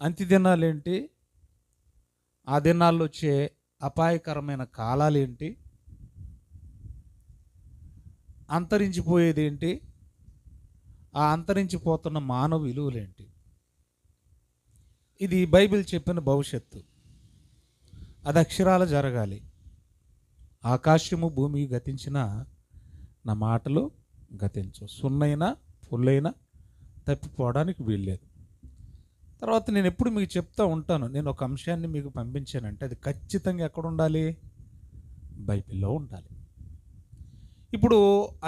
అంత్య దినాలేంటి, ఆ దినాల్లో వచ్చే అపాయకరమైన కాలాలేంటి, అంతరించిపోయేదేంటి, ఆ అంతరించిపోతున్న మానవ విలువలేంటి. ఇది బైబిల్ చెప్పిన భవిష్యత్తు. అది అక్షరాల జరగాలి. ఆకాశము భూమి గతించిన నా మాటలు గతించు, సున్నైనా పుల్లైనా తప్పిపోవడానికి వీల్లేదు. తర్వాత నేను ఎప్పుడు మీకు చెప్తూ ఉంటాను, నేను ఒక అంశాన్ని మీకు పంపించానంటే అది ఖచ్చితంగా ఎక్కడ ఉండాలి? బైబిల్లో ఉండాలి. ఇప్పుడు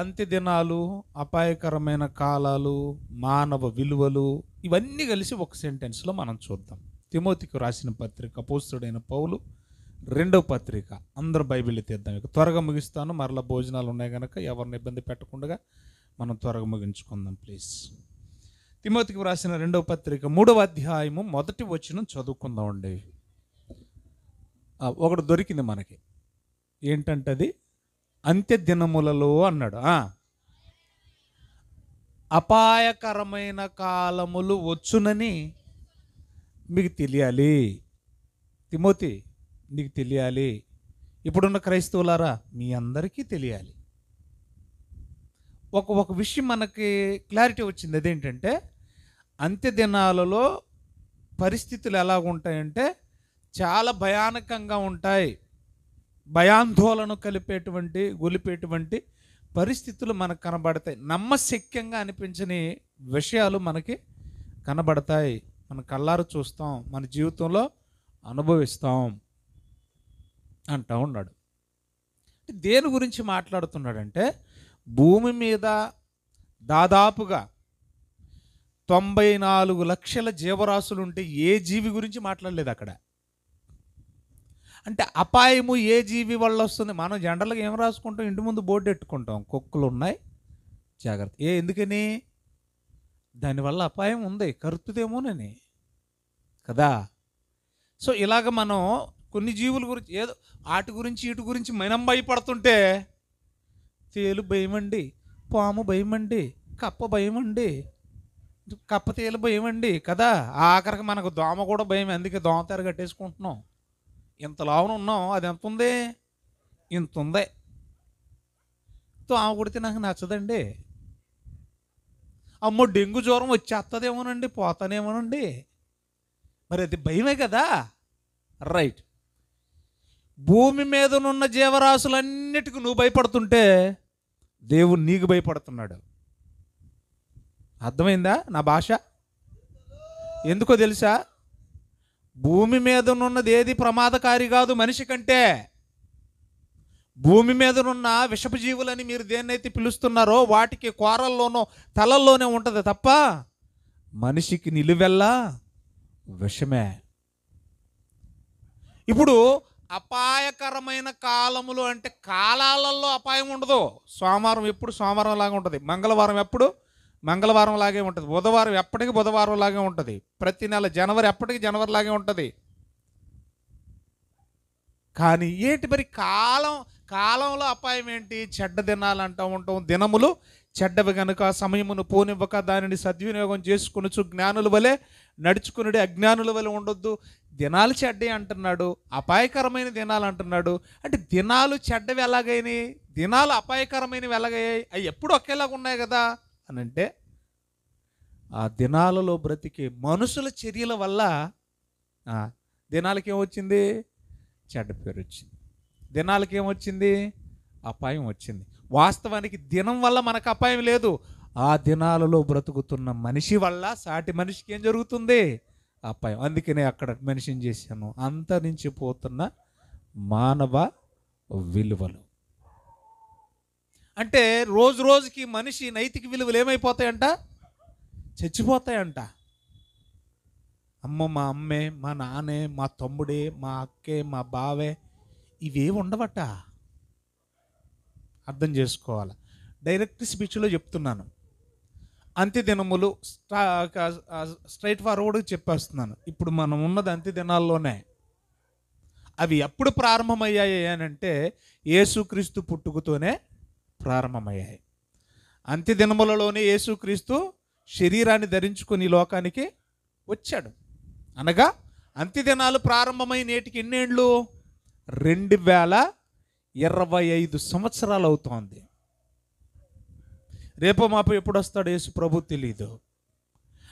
అంత్య దినాలు, అపాయకరమైన కాలాలు, మానవ విలువలు, ఇవన్నీ కలిసి ఒక సెంటెన్స్లో మనం చూద్దాం. తిమోతికి రాసిన పత్రిక, అపోస్తలుడైన పౌలు 2వ పత్రిక. అందరూ బైబిల్ తీద్దాం. ఇక త్వరగా ముగిస్తాను, మరలా భోజనాలు ఉన్నాయి కనుక ఎవరిని ఇబ్బంది పెట్టకుండా మనం త్వరగా ముగించుకుందాం ప్లీజ్. తిమోతికి రాసిన 2వ పత్రిక 3వ అధ్యాయము 1వ వచనం చదువుకుందాం అండి. ఒకటి దొరికింది మనకి. ఏంటంటే అది అంత్య దినములలో అన్నాడు. అపాయకరమైన కాలములు వచ్చునని మీకు తెలియాలి. తిమోతి, నీకు తెలియాలి. ఇప్పుడున్న క్రైస్తవులారా, మీ అందరికీ తెలియాలి. ఒక విషయం మనకి క్లారిటీ వచ్చింది. అదేంటంటే అంత్య దినాలలో పరిస్థితులు ఎలాగుంటాయంటే చాలా భయానకంగా ఉంటాయి. భయాందోళన గొలిపేటువంటి పరిస్థితులు మనకు కనబడతాయి. నమ్మశక్యంగా అనిపించని విషయాలు మనకి కనబడతాయి. మన కళ్ళారు చూస్తాం, మన జీవితంలో అనుభవిస్తాం అంటూ ఉన్నాడు. దేని గురించి మాట్లాడుతున్నాడంటే భూమి మీద దాదాపుగా 94 లక్షల జీవరాశులు ఉంటే ఏ జీవి గురించి మాట్లాడలేదు అక్కడ. అంటే అపాయము ఏ జీవి వల్ల వస్తుంది? మనం జనరల్గా ఏం రాసుకుంటాం? ఇంటి ముందు బోర్డు పెట్టుకుంటాం, కుక్కలు ఉన్నాయి జాగ్రత్త. ఎందుకని? దానివల్ల అపాయం ఉంది, కరుపుదేమోనని కదా. సో ఇలాగ మనం కొన్ని జీవుల గురించి ఏదో వాటి గురించి వీటి గురించి మనం భయపడుతుంటే, తేలు భయమండి, పాము భయమండి, కప్ప భయమండి, కప్ప తేలు భయమండి కదా. ఆఖరికి మనకు దోమ కూడా భయం. అందుకే దోమ తెర కట్టేసుకుంటున్నాం. ఇంత లావున ఉన్నాం, అది ఎంత ఉంది? ఇంత ఉంది. దోమ కొడితే నాకు నచ్చదండి. అమ్మో డెంగ్యూ జ్వరం వచ్చేస్తుందేమోనండి, పోతానేమోనండి. మరి అది భయమే కదా. రైట్. భూమి మీదనున్న జీవరాశులన్నిటికీ నువ్వు భయపడుతుంటే దేవుడు నీకు భయపడుతున్నాడు. అర్థమైందా నా భాష? ఎందుకో తెలుసా? భూమి మీదనున్నది ఏది ప్రమాదకారి కాదు మనిషి కంటే. భూమి మీదనున్న విషపు జీవులని మీరు దేన్నైతే పిలుస్తున్నారో వాటికి కోరల్లోనో తలల్లోనే ఉంటుంది తప్ప మనిషికి నిలువెల్లా విషమే. ఇప్పుడు అపాయకరమైన కాలములు అంటే కాలాలలో అపాయం ఉండదు. సోమవారం ఎప్పుడు సోమవారం లాగా ఉంటుంది, మంగళవారం ఎప్పుడు మంగళవారం లాగే ఉంటుంది, బుధవారం ఎప్పటికీ బుధవారం లాగే ఉంటుంది, ప్రతి నెల జనవరి ఎప్పటికీ జనవరి లాగే ఉంటుంది. కానీ ఏంటి మరి కాలంలో అపాయం ఏంటి? చెడ్డ దినాలు అంటూ ఉంటాం. దినములు చెడ్డవి గనుక సమయమును పోనివ్వక దానిని సద్వినియోగం చేసుకొనుచు జ్ఞానుల వలె నడుచుకునుడి, అజ్ఞానుల వలె ఉండొద్దు. దినాలు చెడ్డవి అంటున్నాడు, అపాయకరమైన దినాలు అంటున్నాడు. అంటే దినాలు చెడ్డవి ఎలాగైనాయి, దినాలు అపాయకరమైనవి ఎలాగయ్యాయి? అవి ఎప్పుడు ఒకేలాగా ఉన్నాయి కదా అని అంటే, ఆ దినాలలో బ్రతికే మనుషుల చర్యల వల్ల దినాలకి ఏమొచ్చింది? చెడ్డ పేరు వచ్చింది. దినాలకి ఏమొచ్చింది? అపాయం వచ్చింది. వాస్తవానికి దినం వల్ల మనకు అపాయం లేదు. ఆ దినాలలో బ్రతుకుతున్న మనిషి వల్ల సాటి మనిషికి ఏం జరుగుతుంది? అపాయం. అందుకనే అక్కడ మెన్షన్ చేశాను, అంతరించిపోతున్న మానవ విలువలు. అంటే రోజు రోజుకి మనిషి నైతిక విలువలు ఏమైపోతాయంట? చచ్చిపోతాయంట. అమ్మ, మా అమ్మే, మా నాన్నే, మా తమ్ముడే, మా అక్కే, మా బావే, ఇవే ఉండవట. అర్థం చేసుకోవాలి. డైరెక్ట్ స్పీచ్లో చెప్తున్నాను. అంత్య దినములు స్ట్రైట్ ఫార్వర్డ్ చెప్పేస్తున్నాను. ఇప్పుడు మనం ఉన్నది అంత్య దినాల్లోనే. అవి ఎప్పుడు ప్రారంభమయ్యాయి అని అంటే యేసుక్రీస్తు పుట్టుకతోనే ప్రారంభమయ్యాయి. అంత్య దినములలోనే యేసుక్రీస్తు శరీరాన్ని ధరించుకొని లోకానికి వచ్చాడు. అనగా అంత్యదినాలు ప్రారంభమై నేటికి ఎన్నేళ్ళు? 2025 సంవత్సరాలు అవుతోంది. రేపో మాపో ఎప్పుడు వస్తాడు యేసు ప్రభు తెలీదు.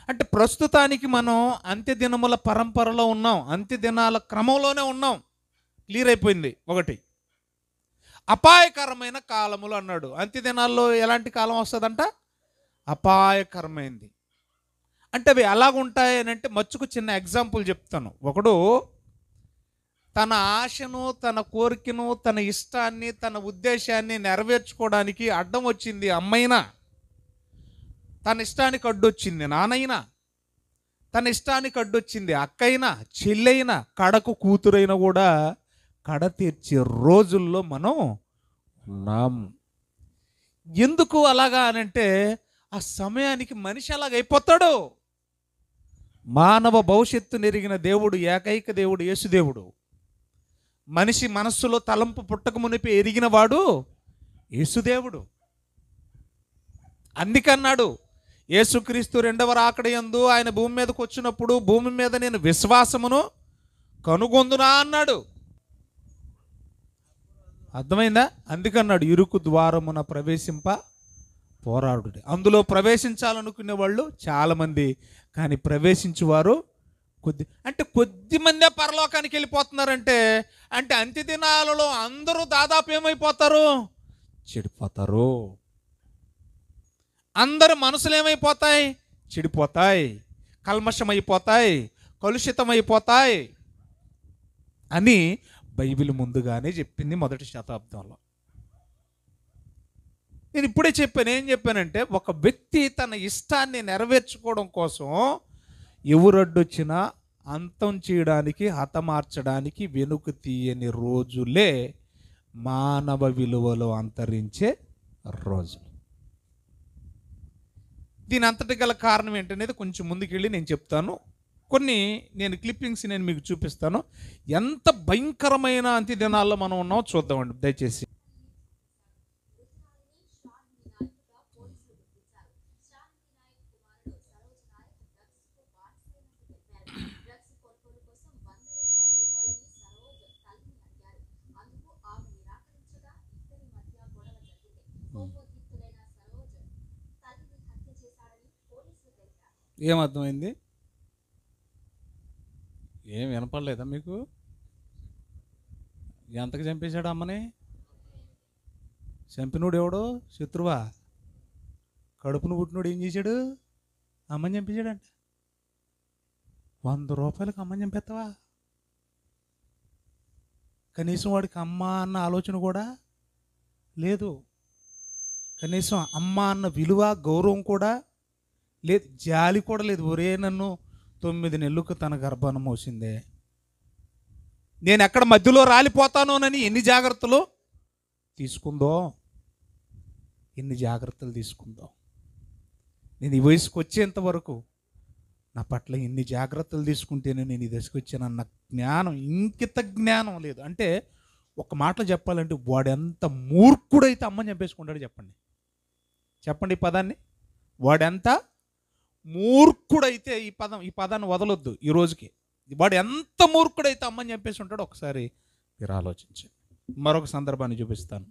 అంటే ప్రస్తుతానికి మనం అంత్యదినముల పరంపరలో ఉన్నాం, అంత్యదినాల క్రమంలోనే ఉన్నాం. క్లియర్ అయిపోయింది. ఒకటి, అపాయకరమైన కాలములు అన్నాడు. అంత్యదినాల్లో ఎలాంటి కాలం వస్తుందంట? అపాయకరమైంది. అంటే అవి ఎలాగుంటాయి అని అంటే మచ్చుకు చిన్న ఎగ్జాంపుల్ చెప్తాను. ఒకడు తన ఆశను, తన కోరికను, తన ఇష్టాన్ని, తన ఉద్దేశాన్ని నెరవేర్చుకోవడానికి అడ్డం వచ్చింది అమ్మైనా, తన ఇష్టానికి అడ్డొచ్చింది నాన్నైనా, తన ఇష్టానికి అడ్డొచ్చింది అక్కైనా, చెల్లైనా, కడకు కూతురైనా కూడా కడ తీర్చే రోజుల్లో మనం ఉన్నాం. ఎందుకు అలాగా అనంటే ఆ సమయానికి మనిషి అలాగైపోతాడు. మానవ భవిష్యత్తు నెరిగిన దేవుడు, ఏకైక దేవుడు యేసుదేవుడు. మనిషి మనస్సులో తలంపు పుట్టక మునిపి ఎరిగిన వాడు యేసుదేవుడు. అందుకన్నాడు యేసుక్రీస్తు రెండవ రాకడ యందు ఆయన భూమి మీదకి వచ్చినప్పుడు, భూమి మీద నేను విశ్వాసమును కనుగొందునా అన్నాడు. అర్థమైందా? అందుకన్నాడు ఇరుకు ద్వారమున ప్రవేశింప పోరాడు. అందులో ప్రవేశించాలనుకునే వాళ్ళు చాలామంది, కానీ ప్రవేశించేవారు కొద్ది మందే పరలోకానికి వెళ్ళిపోతున్నారంటే, అంటే అంత్యదినాలలో అందరూ దాదాపు ఏమైపోతారు? చెడిపోతారు. అందరి మనసులు ఏమైపోతాయి? చెడిపోతాయి, కల్మషమైపోతాయి, కలుషితమైపోతాయి అని బైబిల్ ముందుగానే చెప్పింది మొదటి శతాబ్దంలో. నేను ఇప్పుడే చెప్పాను. ఏం చెప్పానంటే, ఒక వ్యక్తి తన ఇష్టాన్ని నెరవేర్చుకోవడం కోసం ఎవరడ్డొచ్చినా అంతం చేయడానికి, హతమార్చడానికి వెనుక తీయని రోజులే మానవ విలువలో అంతరించే రోజులు. దీని అంతటి గల కారణం ఏంటనేది కొంచెం ముందుకెళ్ళి నేను చెప్తాను. నేను క్లిప్పింగ్స్ నేను మీకు చూపిస్తాను. ఎంత భయంకరమైన అంత్యదినాల్లో మనం ఉన్నామో చూద్దామండి దయచేసి. ఏమర్థమైంది? ఏం వినపడలేదా మీకు? ఎంతకు చంపేశాడు అమ్మని? చంపినోడు ఎవడో? శత్రువా? కడుపును పుట్టినోడు ఏం చేశాడు? అమ్మని చంపేశాడంట. 100 రూపాయలకు అమ్మని చంపేస్తావా? కనీసం వాడికి అమ్మ అన్న ఆలోచన కూడా లేదు. కనీసం అమ్మ అన్న విలువ, గౌరవం కూడా లేదు, జాలి కూడా లేదు. ఒరే, నన్ను 9 నెలలకు తన గర్భాన్ని మోసిందే, నేను ఎక్కడ మధ్యలో రాలిపోతానోనని ఎన్ని జాగ్రత్తలు తీసుకుందో. నేను ఈ వయసుకు వచ్చేంత వరకు నా పట్ల ఎన్ని జాగ్రత్తలు తీసుకుంటేనే నేను ఈ దశకు వచ్చానన్న జ్ఞానం, ఇంకిత జ్ఞానం లేదు. అంటే ఒక మాటలో చెప్పాలంటే వాడెంత మూర్ఖుడైతే అమ్మని చంపేసుకుంటాడు చెప్పండి ఈ పదాన్ని. వాడెంత మూర్ఖుడైతే, ఈ పదాన్ని వదలొద్దు ఈ రోజుకి. వాడు ఎంత మూర్ఖుడైతే అమ్మని చంపేసి ఉంటాడో ఒకసారి మీరు ఆలోచించండి. మరొక సందర్భాన్ని చూపిస్తాను.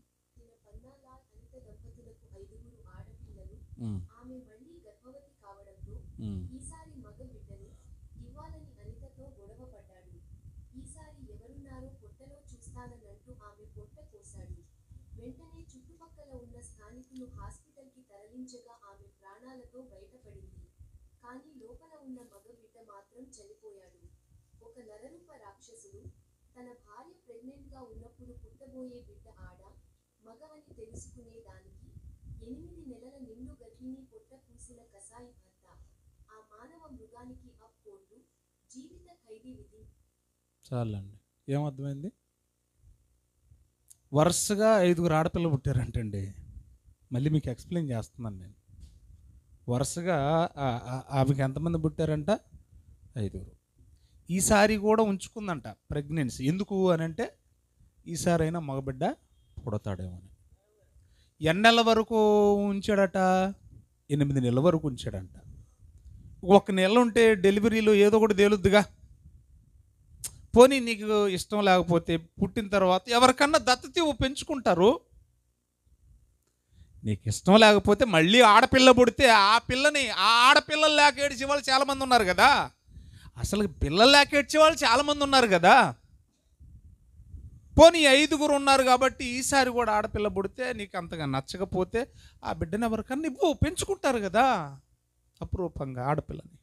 వెంటనే చుట్టుపక్కల ఉన్న స్థానికులు హాస్పిటల్కి తరలించగా ఆమె ప్రాణాలతో బయటపడింది. కానీ లోపల ఉన్న మగబిడ్డ మాత్రం చనిపోయాడు. ఒక నరరూప రాక్షసుడు తన భార్య ప్రెగ్నెంట్గా ఉన్నప్పుడు పుట్టబోయే బిడ్డ ఆడ మగవని తెలుసుకునే దానికి 8 నెలల నిండు గర్భిణీ పొట్ట పూసిన కసాయి భర్త ఆ మానవ మృగానికి అప్పోటు జీవిత ఖైదీ విధి. చాలండి. ఏమర్థమైంది? వరుసగా 5 ఆడపిల్లలు పుట్టారంటండి. మళ్ళీ మీకు ఎక్స్ప్లెయిన్ చేస్తున్నాను నేను. వరుసగా ఆమెకి ఎంతమంది పుట్టారంట? 5. ఈసారి కూడా ఉంచుకుందంట ప్రెగ్నెన్సీ. ఎందుకు అని అంటే ఈసారైనా మగబిడ్డ పుడతాడేమో అని. ఎన్ని నెలల వరకు ఉంచాడట? 8 నెలల వరకు ఉంచాడంట. 1 నెల ఉంటే డెలివరీలో ఏదో ఒకటి తేలుద్దిగా. పోనీ నీకు ఇష్టం లేకపోతే పుట్టిన తర్వాత ఎవరికన్నా దత్తత పెంచుకుంటారు. నీకు ఇష్టం లేకపోతే మళ్ళీ ఆడపిల్ల పుడితే ఆ ఆడపిల్లలు లేక ఏడ్చే వాళ్ళు చాలామంది ఉన్నారు కదా. అసలు పిల్లలు లేక ఏడ్చే వాళ్ళు చాలామంది ఉన్నారు కదా. పోనీ 5 ఉన్నారు కాబట్టి ఈసారి కూడా ఆడపిల్ల పుడితే నీకు అంతగా నచ్చకపోతే ఆ బిడ్డను ఎవరికన్నా పెంచుకుంటారు కదా అపురూపంగా ఆడపిల్లని.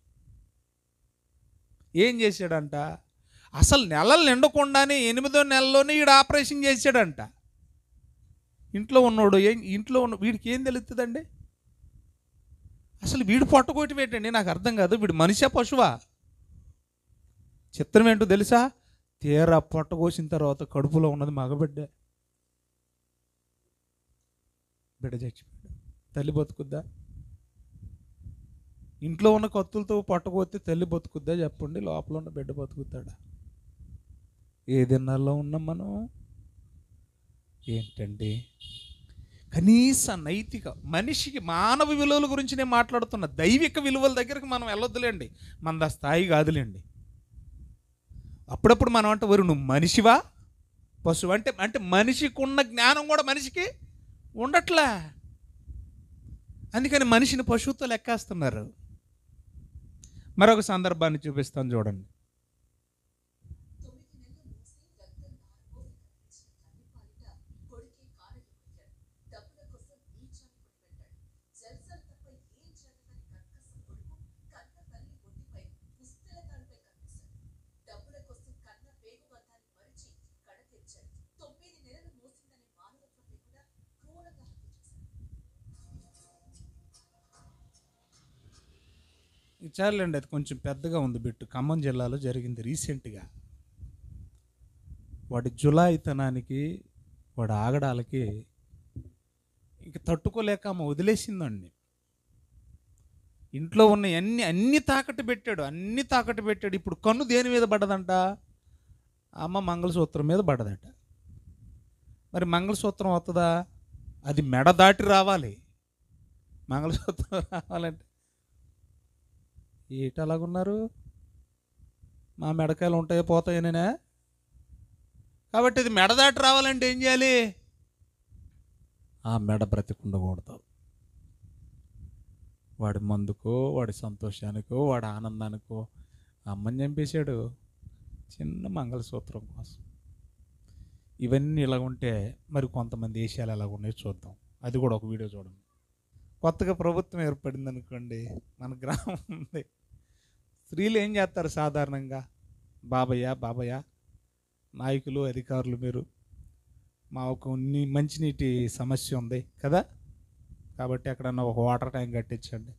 ఏం చేశాడంట, అసలు నెలలు నిండకుండానే 8వ నెలలోనే వీడు ఆపరేషన్ చేశాడంట. ఇంట్లో ఉన్న వీడికి ఏం తెలుస్తుందండి? అసలు వీడు పొట్టగొట్టి పెట్టండి, నాకు అర్థం కాదు. వీడు మనిషా పశువా? చిత్రం ఏంటో తెలుసా? తీరా పొట్టగోసిన తర్వాత కడుపులో ఉన్నది మగబిడ్డ. బిడ్డ చచ్చిపోయాడు. తల్లి బతుకుద్దా? ఇంట్లో ఉన్న కత్తులతో పొట్టగొత్తే తల్లి బతుకుద్దా చెప్పండి? లోపల ఉన్న బిడ్డ బతుకుతాడా? ఏ దినాల్లో ఉన్నాం మనం? ఏంటండి కనీస నైతిక మనిషికి మానవ విలువల గురించి నేను మాట్లాడుతున్నా. దైవిక విలువల దగ్గరికి మనం వెళ్ళొద్దులేండి, మనది ఆ స్థాయి కాదులేండి. అప్పుడప్పుడు మనం అంటే నువ్వు మనిషివా పశువు అంటే మనిషికి ఉన్న జ్ఞానం కూడా మనిషికి ఉండట్లే. అందుకని మనిషిని పశువుతో లెక్కేస్తున్నారు. మరొక సందర్భాన్ని చూపిస్తాను చూడండి. చాలండి, అది కొంచెం పెద్దగా ఉంది బిట్టు. ఖమ్మం జిల్లాలో జరిగింది రీసెంట్గా. వాడి జులాయితనానికి, వాడి ఆగడాలకి ఇంక తట్టుకోలేక అమ్మ వదిలేసిందండి. ఇంట్లో ఉన్న అన్ని తాకట్టు పెట్టాడు. ఇప్పుడు కన్ను దేని మీద పడ్డదంట? అమ్మ మంగళసూత్రం మీద పడ్డదట. మరి మంగళసూత్రం అవుతుందా? అది మెడ దాటి రావాలి. మంగళసూత్రం రావాలంటే ఏటి అలాగున్నారు? మా మెడకాయలు ఉంటాయో పోతాయనేనా? కాబట్టి ఇది మెడ దాటి రావాలంటే ఏం చేయాలి? ఆ మెడ బ్రతికుండకూడదు. వాడి మందుకో, వాడి సంతోషానికో, వాడి ఆనందానికో అమ్మని చంపేశాడు చిన్న మంగళసూత్రం కోసం. ఇవన్నీ ఇలా ఉంటే మరి కొంతమంది దేశాలు ఎలా ఉన్నాయో చూద్దాం. అది కూడా ఒక వీడియో చూడండి. కొత్తగా ప్రభుత్వం ఏర్పడింది అనుకోండి, మన గ్రామం ఉంది. స్త్రీలు ఏం చేస్తారు సాధారణంగా? బాబయ్య నాయకులు, అధికారులు, మీరు మాకు మంచినీటి సమస్య ఉంది కదా, కాబట్టి ఎక్కడన్నా ఒక వాటర్ ట్యాంక్ కట్టించండి.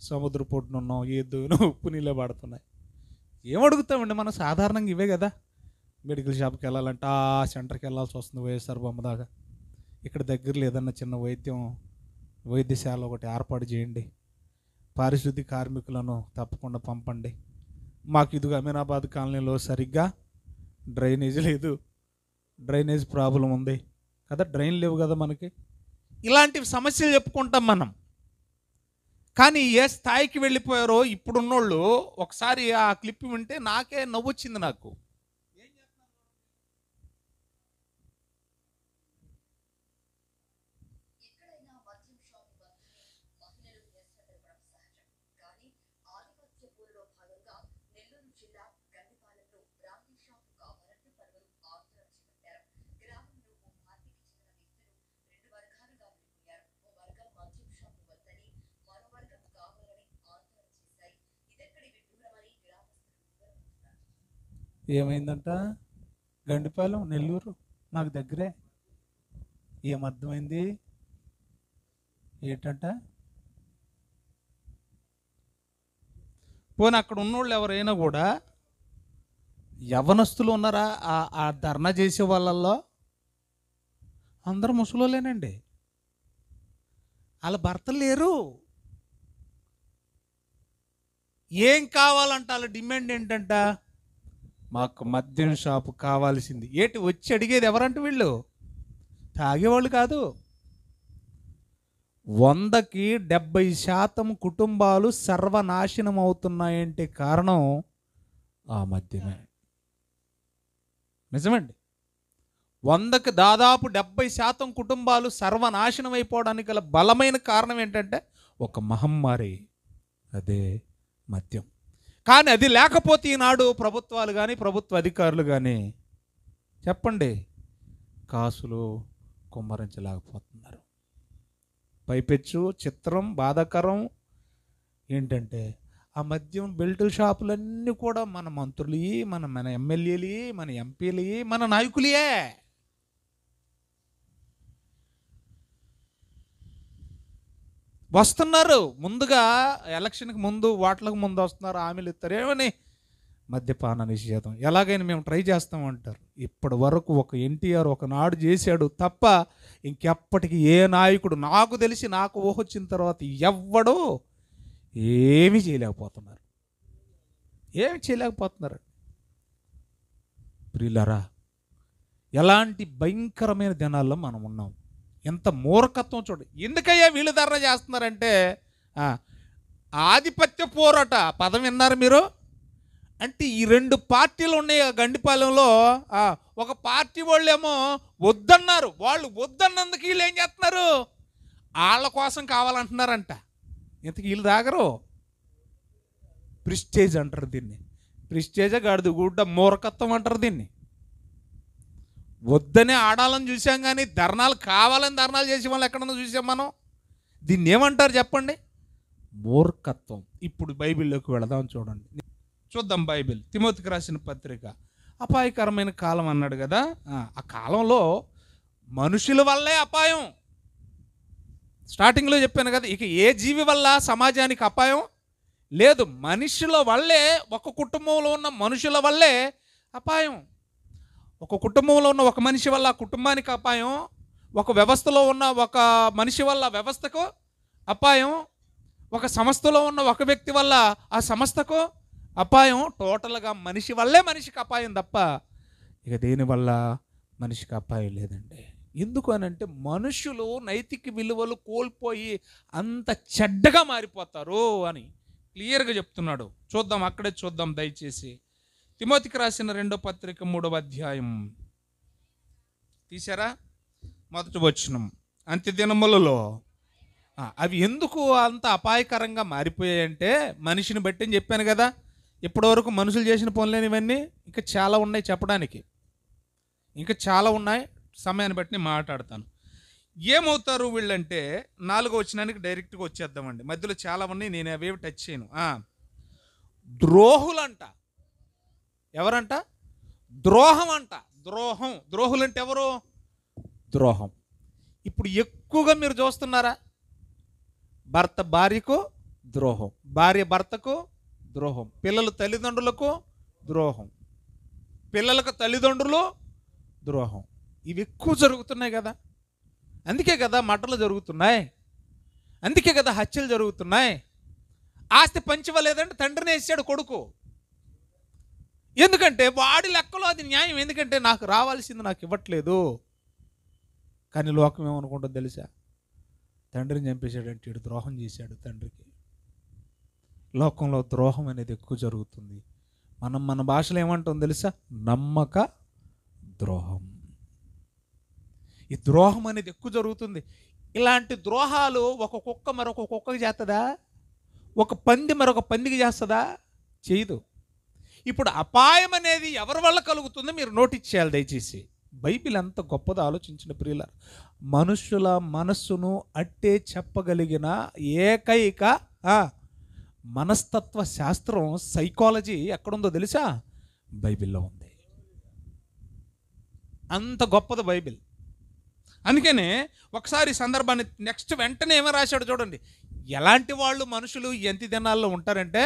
సముద్ర పొట్టున ఉన్నాం, ఏదో ఉప్పు నీళ్ళే పడుతున్నాయి. ఏమడుగుతామండి మనం? సాధారణంగా ఇవే కదా. మెడికల్ షాప్కి వెళ్ళాలంటే ఆ సెంటర్కి వెళ్ళాల్సి వస్తుంది, వైఎస్ఆర్ బొమ్మ దాకా. ఇక్కడ దగ్గరలో ఏదన్నా చిన్న వైద్యశాల ఒకటి ఏర్పాటు చేయండి. పారిశుద్ధ్య కార్మికులను తప్పకుండా పంపండి. మాకు ఇదిగో అమీనాబాద్ కాలనీలో సరిగ్గా డ్రైనేజ్ లేదు, డ్రైనేజ్ ప్రాబ్లం ఉంది కదా, డ్రైన్ లేవు కదా మనకి. ఇలాంటి సమస్యలు చెప్పుకుంటాం మనం. కానీ ఏ స్థాయికి వెళ్ళిపోయారో ఇప్పుడున్నోళ్ళు. ఒకసారి ఆ క్లిప్ వింటే నాకే నవ్వొచ్చింది. నాకు ఏమైందంట? గండిపాలెం, నెల్లూరు నాకు దగ్గరే. ఏమర్థమైంది ఏంటంట? పోనీ అక్కడ ఉన్నోళ్ళు ఎవరైనా కూడా యవ్వనస్తులు ఉన్నారా? ఆ ధర్నా చేసే వాళ్ళల్లో అందరూ ముసలోళ్ళేనండి. వాళ్ళ భర్తలు లేరు. ఏం కావాలంట? వాళ్ళ డిమాండ్ ఏంటంట? మాకు మద్యం షాపు కావాల్సింది. వచ్చి అడిగేది ఎవరంటే వీళ్ళు తాగేవాళ్ళు కాదు. 100కి 70% కుటుంబాలు సర్వనాశనం అవుతున్నాయంటే కారణం ఆ మద్యమే. నిజమండి. 100కి దాదాపు 70% కుటుంబాలు సర్వనాశనం అయిపోవడానికి గల బలమైన కారణం ఏంటంటే ఒక మహమ్మారి, అదే మద్యం. కానీ అది లేకపోతే ఈనాడు ప్రభుత్వాలు కానీ ప్రభుత్వ అధికారులు కానీ చెప్పండి కాసులు కుమ్మరించలేకపోతున్నారు. పైపెచ్చు చిత్రం బాధాకరం ఏంటంటే ఆ మద్యం బెల్ట్ షాపులన్నీ కూడా మన మంత్రులు, మన ఎమ్మెల్యేలు, మన ఎంపీలు, మన నాయకులే. వస్తున్నారు ముందుగా, ఎలక్షన్కి ముందు వాటికి ముందు వస్తున్నారు, హామీలు ఇస్తారు. ఏమని? మద్యపాన నిషేధం ఎలాగైనా మేము ట్రై చేస్తామంటారు. ఇప్పటి వరకు ఒక ఎన్టీఆర్ ఒకనాడు చేశాడు తప్ప ఇంకెప్పటికీ ఏ నాయకుడు నాకు తెలిసి, నాకు ఊహ వచ్చిన తర్వాత ఎవ్వడూ ఏమీ చేయలేకపోతున్నారు. ఏమి చేయలేకపోతున్నారు. ప్రియులారా, ఎలాంటి భయంకరమైన దినాల్లో మనం ఉన్నాం. ఎంత మూర్ఖత్వం చూడండి. ఎందుకయ్యా వీళ్ళు ధర్నా చేస్తున్నారంటే ఆధిపత్య పోరాట పదం విన్నారు మీరు? అంటే ఈ 2 పార్టీలు ఉన్నాయి గండిపాలెంలో. ఒక పార్టీ వాళ్ళేమో వద్దన్నారు, వాళ్ళు వద్దన్నందుకు వీళ్ళు ఏం చేస్తున్నారు? వాళ్ళ కోసం కావాలంటున్నారంట. ఇంతకు వీళ్ళు దాగరు. ప్రిస్టేజ్ అంటారు దీన్ని. ప్రిస్టేజే గాడిద గుడ్డ మూర్ఖత్వం అంటారు దీన్ని. వద్దనే ఆడాలని చూసాం కానీ ధర్నాలు కావాలని ధర్నాలు చేసే వాళ్ళు ఎక్కడన్నా చూసాం మనం? దీన్ని ఏమంటారు చెప్పండి? మూర్ఖత్వం. ఇప్పుడు బైబిల్లోకి వెళదాం, చూడండి, చూద్దాం. బైబిల్ తిమోతికి రాసిన పత్రిక. అపాయకరమైన కాలం అన్నాడు కదా. ఆ కాలంలో మనుషుల వల్లే అపాయం. స్టార్టింగ్లో చెప్పాను కదా, ఇక ఏ జీవి వల్ల సమాజానికి అపాయం లేదు. మనుషుల వల్లే, ఒక కుటుంబంలో ఉన్న మనుషుల వల్లే అపాయం. ఒక కుటుంబంలో ఉన్న ఒక మనిషి వల్ల ఆ కుటుంబానికి అపాయం. ఒక వ్యవస్థలో ఉన్న ఒక మనిషి వల్ల వ్యవస్థకు అపాయం. ఒక సంస్థలో ఉన్న ఒక వ్యక్తి వల్ల ఆ సంస్థకు అపాయం. టోటల్గా మనిషి వల్లే మనిషికి అపాయం తప్ప ఇక దేనివల్ల మనిషికి అపాయం లేదండి. ఎందుకు అనంటే మనుషులు నైతిక విలువలు కోల్పోయి అంత చెడ్డగా మారిపోతారు అని క్లియర్గా చెప్తున్నాడు. చూద్దాం, అక్కడే చూద్దాం దయచేసి. తిమోతికి రాసిన 2వ పత్రిక 3వ అధ్యాయం తీశారా? 1వ వచనం. అంత్యదినములలో అవి ఎందుకు అంత అపాయకరంగా మారిపోయాయంటే మనిషిని బట్టి అని చెప్పాను కదా. ఇప్పటివరకు మనుషులు చేసిన పనులేని ఇవన్నీ ఇంకా చాలా ఉన్నాయి చెప్పడానికి, ఇంకా చాలా ఉన్నాయి. సమయాన్ని బట్టి నేను మాట్లాడతాను. ఏమవుతారు వీళ్ళంటే 4వ వచనానికి డైరెక్ట్గా వచ్చేద్దామండి. మధ్యలో చాలా ఉన్నాయి, నేను అవేవి టచ్ చేయను. ద్రోహులంట. ఎవరంట? ద్రోహం అంట. ద్రోహం. ద్రోహులంటే ఎవరు? ద్రోహం. ఇప్పుడు ఎక్కువగా మీరు చూస్తున్నారా? భర్త భార్యకు ద్రోహం, భార్య భర్తకు ద్రోహం, పిల్లలు తల్లిదండ్రులకు ద్రోహం, పిల్లలకు తల్లిదండ్రులు ద్రోహం. ఇవి ఎక్కువ జరుగుతున్నాయి కదా. అందుకే కదా మటలు జరుగుతున్నాయి, అందుకే కదా హత్యలు జరుగుతున్నాయి. ఆస్తి పంచివ్వలేదంటే తండ్రిని వేసాడు కొడుకు. ఎందుకంటే వాడి లెక్కలో అది న్యాయం. ఎందుకంటే నాకు రావాల్సింది నాకు ఇవ్వట్లేదు. కానీ లోకం ఏమనుకుంటుందో తెలుసా? తండ్రిని చంపేశాడంటే వీడు ద్రోహం చేశాడు తండ్రికి. లోకంలో ద్రోహం అనేది ఎక్కువ జరుగుతుంది. మన భాషలో ఏమంటాం తెలుసా? నమ్మక ద్రోహం. ఈ ద్రోహం అనేది ఎక్కువ జరుగుతుంది. ఇలాంటి ద్రోహాలు ఒక కుక్క మరొక కుక్కకి చేస్తుందా? ఒక పంది మరొక పందికి చేస్తుందా? చేయదు. ఇప్పుడు అపాయం అనేది ఎవరి వల్ల కలుగుతుందో మీరు నోటీస్ చేయాలి దయచేసి. బైబిల్ ఎంత గొప్పదో ఆలోచించిన ప్రియుల. మనుషుల మనస్సును అట్టే చెప్పగలిగిన ఏకైక మనస్తత్వ శాస్త్రం, సైకాలజీ ఎక్కడుందో తెలుసా? బైబిల్లో ఉంది. అంత గొప్పది బైబిల్. అందుకనే ఒకసారి సందర్భాన్ని నెక్స్ట్ వెంటనే ఏమో రాశాడు చూడండి. ఎలాంటి వాళ్ళు మనుషులు ఎంత దినాల్లో ఉంటారంటే,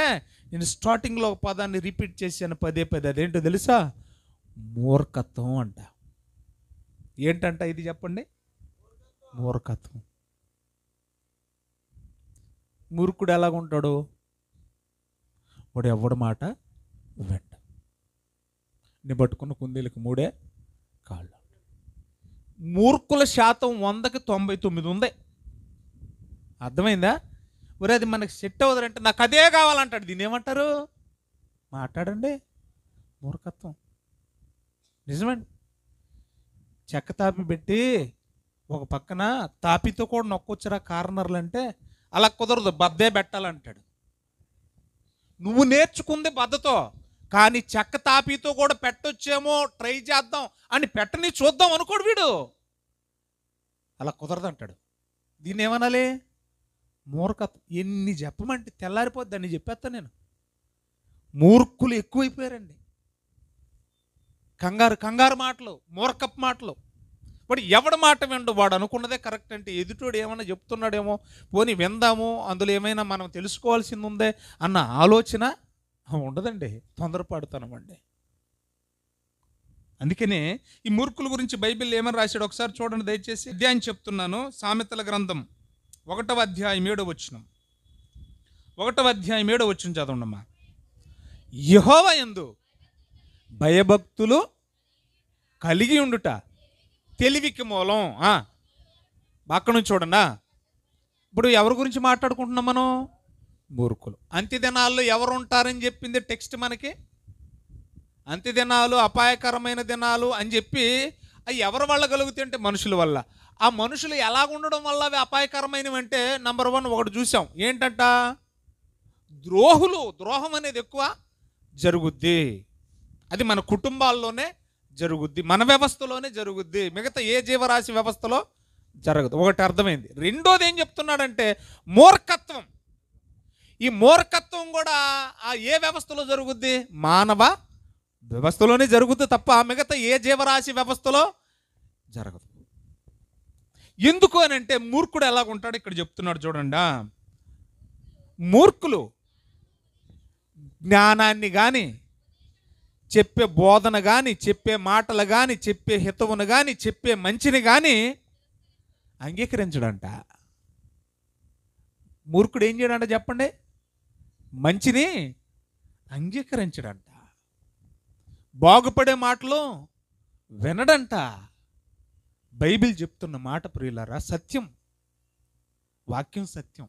నేను స్టార్టింగ్లో ఒక పదాన్ని రిపీట్ చేశాను పదే. అదేంటో తెలుసా? మూర్ఖత్వం అంట. ఏంటంట ఇది చెప్పండి? మూర్ఖత్వం. మూర్ఖుడు ఎలాగుంటాడు? వాడు ఎవడి మాట వెంట. నీ పట్టుకున్న కుందేలకు 3 కాళ్ళు. మూర్ఖుల శాతం 100కి 99 ఉంది. అర్థమైందా? మరి అది మనకి సెట్ అవ్వదంటే నాకు అదే కావాలంటాడు. దీన్ని ఏమంటారు? మాట్లాడండి. మూర్ఖత్వం. నిజమండి. చెక్క తాపి పెట్టి ఒక పక్కన తాపితో కూడా నొక్కొచ్చురా కార్నర్లు అంటే అలా కుదరదు, బద్దే పెట్టాలంటాడు. నువ్వు నేర్చుకుంది బద్దతో, కానీ చెక్క తాపితో కూడా పెట్టొచ్చేమో, ట్రై చేద్దాం అని పెట్టని చూద్దాం అనుకోడు వీడు. అలా కుదరదంటాడు. దీన్ని ఏమనాలి? మూర్ఖత్వం. ఎన్ని చెప్పమంటే తెల్లారిపోద్ది అని చెప్పేస్తాను నేను. మూర్ఖులు ఎక్కువైపోయారండి. కంగారు మాటలు, మూర్ఖపు మాటలు. వాడు ఎవడ మాట విండు, వాడు అనుకున్నదే కరెక్ట్ అంటే ఎదుటోడు ఏమన్నా చెప్తున్నాడేమో, పోనీ విందాము, అందులో ఏమైనా మనం తెలుసుకోవాల్సింది ఉందే అన్న ఆలోచన ఉండదండి. తొందరపడుతామండి. అందుకనే ఈ మూర్ఖుల గురించి బైబిల్ ఏమని రాశాడు ఒకసారి చూడండి దయచేసి. అధ్యాయం చెప్తున్నాను, సామెతల గ్రంథం 1వ అధ్యాయం 7వ వచనం. 1వ అధ్యాయం 7వ వచనం చదవండమ్మా. యెహోవా యందు భయభక్తులు కలిగి ఉండుట తెలివికి మూలం. అక్కడ నుంచి చూడండి. ఇప్పుడు ఎవరి గురించి మాట్లాడుకుంటున్నాం మనం? మూర్ఖులు. అంత్యదినాల్లో ఎవరు ఉంటారని చెప్పింది టెక్స్ట్ మనకి. అంత్యదినాలు అపాయకరమైన దినాలు అని చెప్పి అవి ఎవరి వల్ల కలుగుతాయంటే మనుషుల వల్ల. ఆ మనుషులు ఎలాగుండడం వల్ల అవి అపాయకరమైనవి అంటే నంబర్ 1 ఒకటి చూసాం. ఏంటంట? ద్రోహం అనేది ఎక్కువ జరుగుద్ది. అది మన కుటుంబాల్లోనే జరుగుద్ది, మన వ్యవస్థలోనే జరుగుద్ది, మిగతా ఏ జీవరాశి వ్యవస్థలో జరగదు. ఒకటి అర్థమైంది. రెండోది ఏం చెప్తున్నాడంటే మూర్ఖత్వం. ఈ మూర్ఖత్వం కూడా ఏ వ్యవస్థలో జరుగుద్ది? మానవ వ్యవస్థలోనే జరుగుద్ది తప్ప మిగతా ఏ జీవరాశి వ్యవస్థలో జరగదు. ఎందుకు అని అంటే మూర్ఖుడు ఎలాగుంటాడు ఇక్కడ చెప్తున్నాడు చూడండి. మూర్ఖులు జ్ఞానాన్ని కానీ, చెప్పే బోధన కానీ, చెప్పే మాటలు కానీ, చెప్పే హితవును కానీ, చెప్పే మంచిని కానీ అంగీకరించడంట. మూర్ఖుడు ఏం చేయడంట చెప్పండి? మంచిని అంగీకరించడంట. బాగుపడే మాటలు వినడంట. బైబిల్ చెప్తున్న మాట ప్రియులారా సత్యం. వాక్యం సత్యం,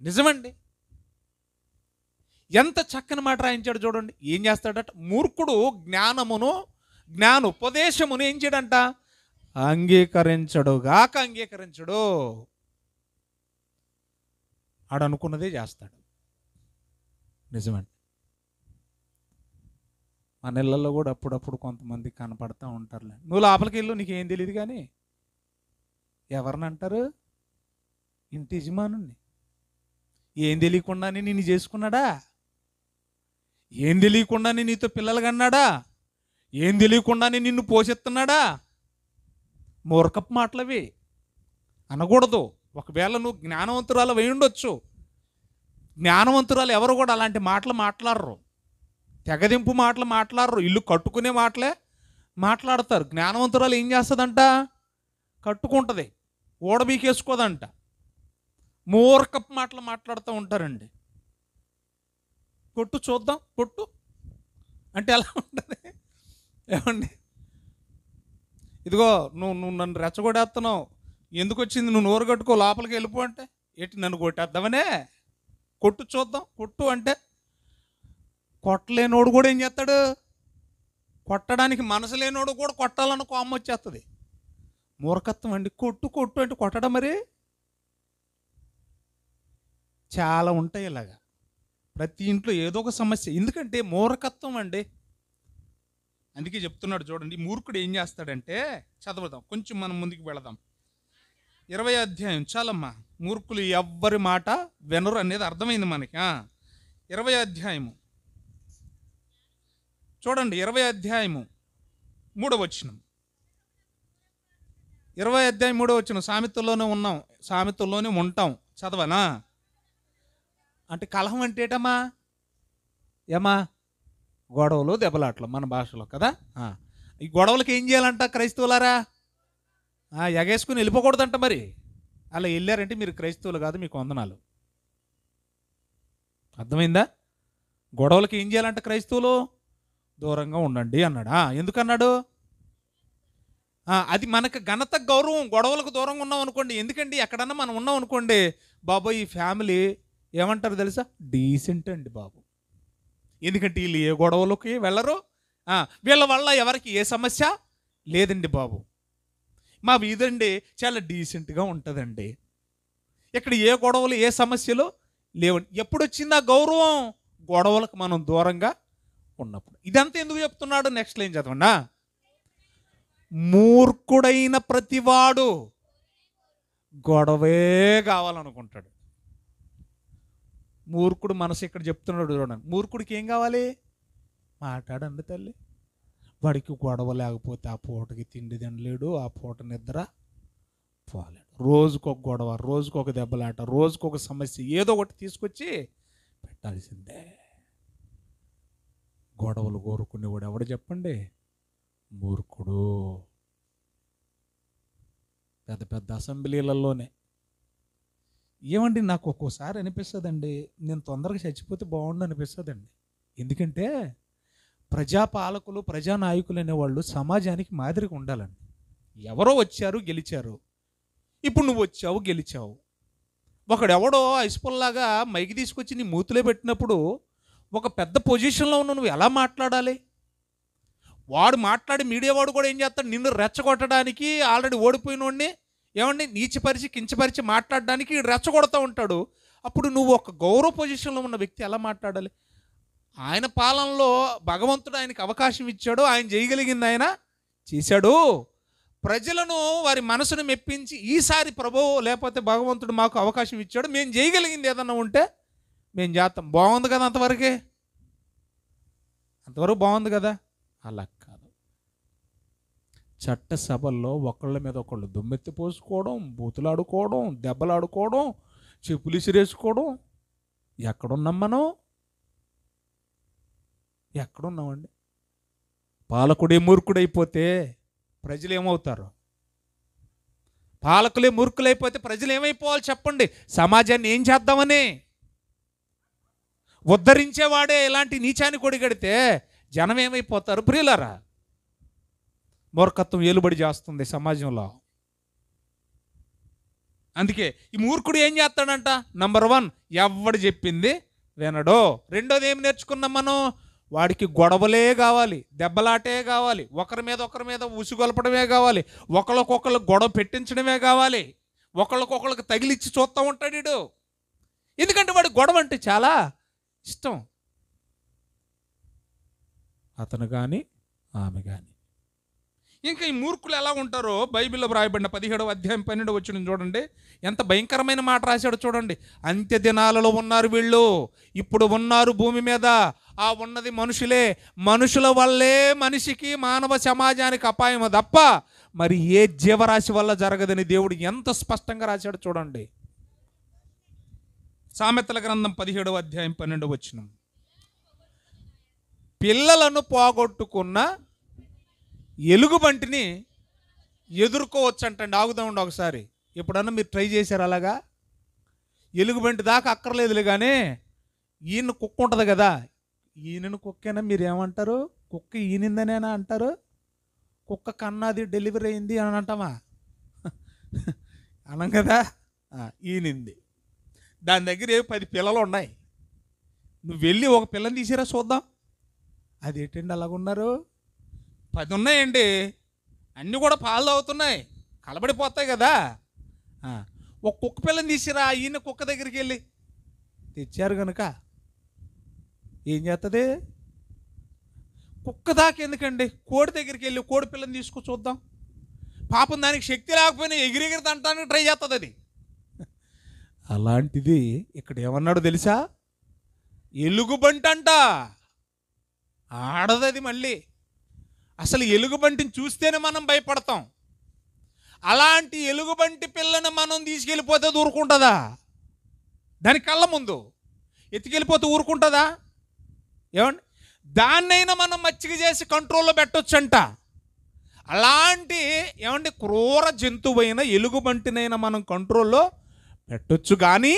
నిజమండి. ఎంత చక్కని మాట రాయించాడు చూడండి. ఏం చేస్తాడట? మూర్ఖుడు జ్ఞానోపదేశమును ఏం చేయడంట? అంగీకరించడు. ఆడనుకున్నదే చేస్తాడు. నిజమండి. మన ఇళ్ళల్లో కూడా అప్పుడప్పుడు కొంతమంది కనపడతా ఉంటారులే. నువ్వు లోపలికి వెళ్ళు, నీకేం తెలియదు కానీ ఎవరిని అంటారు? ఇంటి యజమానుని. ఏం తెలియకుండానే నిన్ను చేసుకున్నాడా? ఏం తెలియకుండానే నీతో పిల్లలు కన్నాడా? ఏం తెలియకుండానే నిన్ను పోషిస్తున్నాడా? మూర్ఖపు మాటలవి అనకూడదు. ఒకవేళ నువ్వు జ్ఞానవంతురాలు అయి ఉండొచ్చు. జ్ఞానవంతురాలు ఎవరు కూడా అలాంటి మాటలు మాట్లాడరు. తెగదింపు మాటలు మాట్లాడరు. ఇల్లు కట్టుకునే మాటలే మాట్లాడతారు. జ్ఞానవంతురాలు ఏం చేస్తుందంట? కట్టుకుంటుంది, ఓడబీకేసుకోదంట. మూర్ఖపు మాటలు మాట్లాడుతూ ఉంటారండి. కొట్టు చూద్దాం, కొట్టు అంటే ఎలా ఉంటుంది? ఏమండి, ఇదిగో నువ్వు నన్ను రెచ్చగొడేస్తున్నావు, ఎందుకు వచ్చింది? నువ్వు నోరు కట్టుకో, లోపలికి వెళ్ళిపో అంటే ఏంటి? నన్ను కొట్టేద్దామనే? కొట్టు చూద్దాం, కొట్టు అంటే కొట్టలేనోడు కూడా ఏం చేస్తాడు? కొట్టడానికి మనసు లేనోడు కూడా కొట్టాలన్న కోపం వచ్చేస్తుంది. మూర్ఖత్వం అండి. కొట్టు అంటే కొట్టడం. మరి చాలా ఉంటాయి ఇలాగా. ప్రతి ఇంట్లో ఏదో ఒక సమస్య. ఎందుకంటే మూర్ఖత్వం అండి. అందుకే చెప్తున్నాడు చూడండి. మూర్ఖుడు ఏం చేస్తాడంటే, చదువుదాం కొంచెం, మనం ముందుకు వెళదాం. 20వ అధ్యాయం చాలమ్మా. మూర్ఖులు ఎవ్వరి మాట వినరు అనేది అర్థమైంది మనకి. 20వ అధ్యాయము చూడండి. 20వ అధ్యాయము 3వ వచనం. 20వ అధ్యాయం 3వ వచనం. సామెతల్లోనే ఉంటాం. చదవనా? అంటే కలహం అంటే ఏటమ్మా? ఏమా? గొడవలు, దెబ్బలాట్లు మన భాషలో కదా. ఈ గొడవలకి ఏం చేయాలంట క్రైస్తవులారా? ఎగేసుకుని వెళ్ళిపోకూడదంట. మరి అలా వెళ్ళారంటే మీరు క్రైస్తవులు కాదు, మీకు వందనాలు. అర్థమైందా? గొడవలకి ఏం చేయాలంట క్రైస్తవులు? దూరంగా ఉండండి అన్నాడు. ఎందుకన్నాడు? అది మనకు ఘనత, గౌరవం. గొడవలకు దూరంగా ఉన్నాం అనుకోండి. ఎందుకండి, ఎక్కడన్నా మనం ఉన్నాం అనుకోండి, బాబోయ్ ఈ ఫ్యామిలీ ఏమంటారు తెలుసా? డీసెంట్ అండి బాబు. ఎందుకంటే వీళ్ళు ఏ గొడవలకి వెళ్ళరు, వీళ్ళ వల్ల ఎవరికి ఏ సమస్య లేదండి బాబు. మా వీధండి చాలా డీసెంట్గా ఉంటుందండి, ఇక్కడ ఏ గొడవలు ఏ సమస్యలు లేవండి. ఎప్పుడు వచ్చింది ఆ గౌరవం? గొడవలకు మనం దూరంగా ఉన్నప్పుడు. ఇదంతా ఎందుకు చెప్తున్నాడు? నెక్స్ట్ లైన్ చదవండి. మూర్ఖుడైన ప్రతివాడు గొడవే కావాలనుకుంటాడు. మూర్ఖుడు మనసు ఇక్కడ చెప్తున్నాడు చూడండి. మూర్ఖుడికి ఏం కావాలి? మాట్లాడండి తల్లి. వాడికి గొడవ లేకపోతే ఆ పూటకి తిండి తినలేడు, ఆ పూట నిద్ర పోలేడు. రోజుకొక గొడవ, రోజుకొక దెబ్బలాట, రోజుకొక సమస్య ఏదో ఒకటి తీసుకొచ్చి పెట్టాల్సిందే. గొడవలు కోరుకునేవాడు ఎవడు చెప్పండి? మూర్ఖుడు. పెద్ద పెద్ద అసెంబ్లీలలోనే ఏమండి, నాకు ఒక్కోసారి అనిపిస్తుందండి, నేను తొందరగా చచ్చిపోతే బాగుండు అనిపిస్తుందండి. ఎందుకంటే ప్రజాపాలకులు, ప్రజానాయకులు అనేవాళ్ళు సమాజానికి మాదిరిగా ఉండాలండి. ఎవరో వచ్చారు, గెలిచారు. ఇప్పుడు నువ్వు వచ్చావు, గెలిచావు. ఒకడెవడో ఐస్పుల్లాగా మైకి తీసుకొచ్చి నీ మూతులే పెట్టినప్పుడు ఒక పెద్ద పొజిషన్లో ఉన్న నువ్వు ఎలా మాట్లాడాలి? వాడు మాట్లాడి మీడియా వాడు కూడా ఏం చేస్తాడు? నిన్ను రెచ్చగొట్టడానికి, ఆల్రెడీ ఓడిపోయినోడిని ఏమండి నీచిపరిచి కించపరిచి మాట్లాడడానికి రెచ్చగొడతా ఉంటాడు. అప్పుడు నువ్వు ఒక గౌరవ పొజిషన్లో ఉన్న వ్యక్తి ఎలా మాట్లాడాలి? ఆయన పాలనలో భగవంతుడు ఆయనకు అవకాశం ఇచ్చాడు, ఆయన చేయగలిగింది ఆయన చేశాడు. ప్రజలను వారి మనసును మెప్పించి ఈసారి ప్రభువు లేకపోతే భగవంతుడు మాకు అవకాశం ఇచ్చాడు, మేము చేయగలిగింది ఏదన్నా ఉంటే మేము చేస్తాం. బాగుంది కదా, అంతవరకే, అంతవరకు బాగుంది కదా. అలా కాదు. చట్టసభల్లో ఒకళ్ళ మీద ఒకళ్ళు దుమ్మెత్తి పోసుకోవడం, బూతులాడుకోవడం, దెబ్బలాడుకోవడం, చెప్పులు ఇసిరేసుకోవడం. ఎక్కడున్నాం మనం? ఎక్కడున్నామండి? పాలకుడే మూర్ఖుడైపోతే ప్రజలు ఏమవుతారు? పాలకులే మూర్ఖులైపోతే ప్రజలు ఏమైపోవాలి చెప్పండి? సమాజాన్ని ఏం చేద్దామని ఉద్ధరించేవాడే ఇలాంటి నీచాన్ని కొడిగడితే జనం ఏమైపోతారు? ప్రియులారా, మూర్ఖత్వం ఏలుబడి చేస్తుంది సమాజంలో. అందుకే ఈ మూర్ఖుడు ఏం చేస్తాడంట? నంబర్ 1, ఎవడు చెప్పింది వినడో. రెండోది ఏం నేర్చుకున్నాం మనం? వాడికి గొడవలే కావాలి, దెబ్బలాటే కావాలి, ఒకరి మీద ఉసుగొలపడమే కావాలి, ఒకళ్ళకొకళ్ళు గొడవ పెట్టించడమే కావాలి, ఒకళ్ళకొకళ్ళకి తగిలిచ్చి చూస్తూ ఉంటాడు వీడు. ఎందుకంటే వాడి గొడవ అంటే చాలా ఇష్టం. అతను కానీ ఆమె కానీ. ఇంకా ఈ మూర్ఖులు ఎలా ఉంటారో బైబిల్లో రాయబడిన 17వ అధ్యాయం 12వ వచనం చూడండి, ఎంత భయంకరమైన మాట రాశాడు చూడండి. అంత్య దినాలలో ఉన్నారు వీళ్ళు, ఇప్పుడు ఉన్నారు భూమి మీద, ఆ ఉన్నది మనుషులే, మనుషుల వల్లే మనిషికి, మానవ సమాజానికి అపాయం తప్ప మరి ఏ జీవరాశి వల్ల జరగదని దేవుడు ఎంత స్పష్టంగా రాశాడు చూడండి. సామెతల గ్రంథం 17వ అధ్యాయం 12వ వచనం. పిల్లలను పోగొట్టుకున్న ఎలుగుబంటిని ఎదుర్కోవచ్చు అంటండి. ఆగుదామండి ఒకసారి. ఎప్పుడన్నా మీరు ట్రై చేశారు అలాగా? ఎలుగుబంటి దాకా అక్కర్లేదులే కానీ ఈయన కుక్క ఉంటుంది కదా, ఈయనను కుక్కైనా మీరు ఏమంటారు? కుక్క ఈనిందనేనా అంటారు? కుక్క కన్నాది డెలివరీ అయింది అని అంటామా? అనం కదా. ఈనింది, దాని దగ్గర 10 పిల్లలు ఉన్నాయి. నువ్వు వెళ్ళి ఒక పిల్లని తీసిరా చూద్దాం. అదేంటండి అలాగున్నారు? 10 ఉన్నాయండి, అన్నీ కూడా పాలు తాగుతున్నాయి, కలబడిపోతాయి కదా. ఒక కుక్క పిల్లని తీసిరా, ఈయన కుక్క దగ్గరికి వెళ్ళి తెచ్చారు కనుక ఏం చేస్తుంది? కుక్క దాకా ఎందుకండి, కోడి దగ్గరికి వెళ్ళి కోడి పిల్లని తీసుకు చూద్దాం. పాపం దానికి శక్తి లేకపోయినా ఎగిరెగిరి తంటానికి ట్రై చేస్తుంది అది. అలాంటిది ఇక్కడ ఏమన్నాడు తెలుసా? ఎలుగుబంటి అంట, ఆడదది. మళ్ళీ అసలు ఎలుగుబంటిని చూస్తేనే మనం భయపడతాం. అలాంటి ఎలుగుబంటి పిల్లని మనం తీసుకెళ్ళిపోతే ఊరుకుంటుందా? దాని కళ్ళ ముందు ఎత్తుకెళ్ళిపోతే ఊరుకుంటుందా? ఏమండి, దాన్నైనా మనం మచ్చిక చేసి కంట్రోల్లో పెట్టొచ్చంట. అలాంటి ఏమండి క్రూర జంతువైన ఎలుగుబంటినైనా మనం కంట్రోల్లో పెట్టొచ్చు, కానీ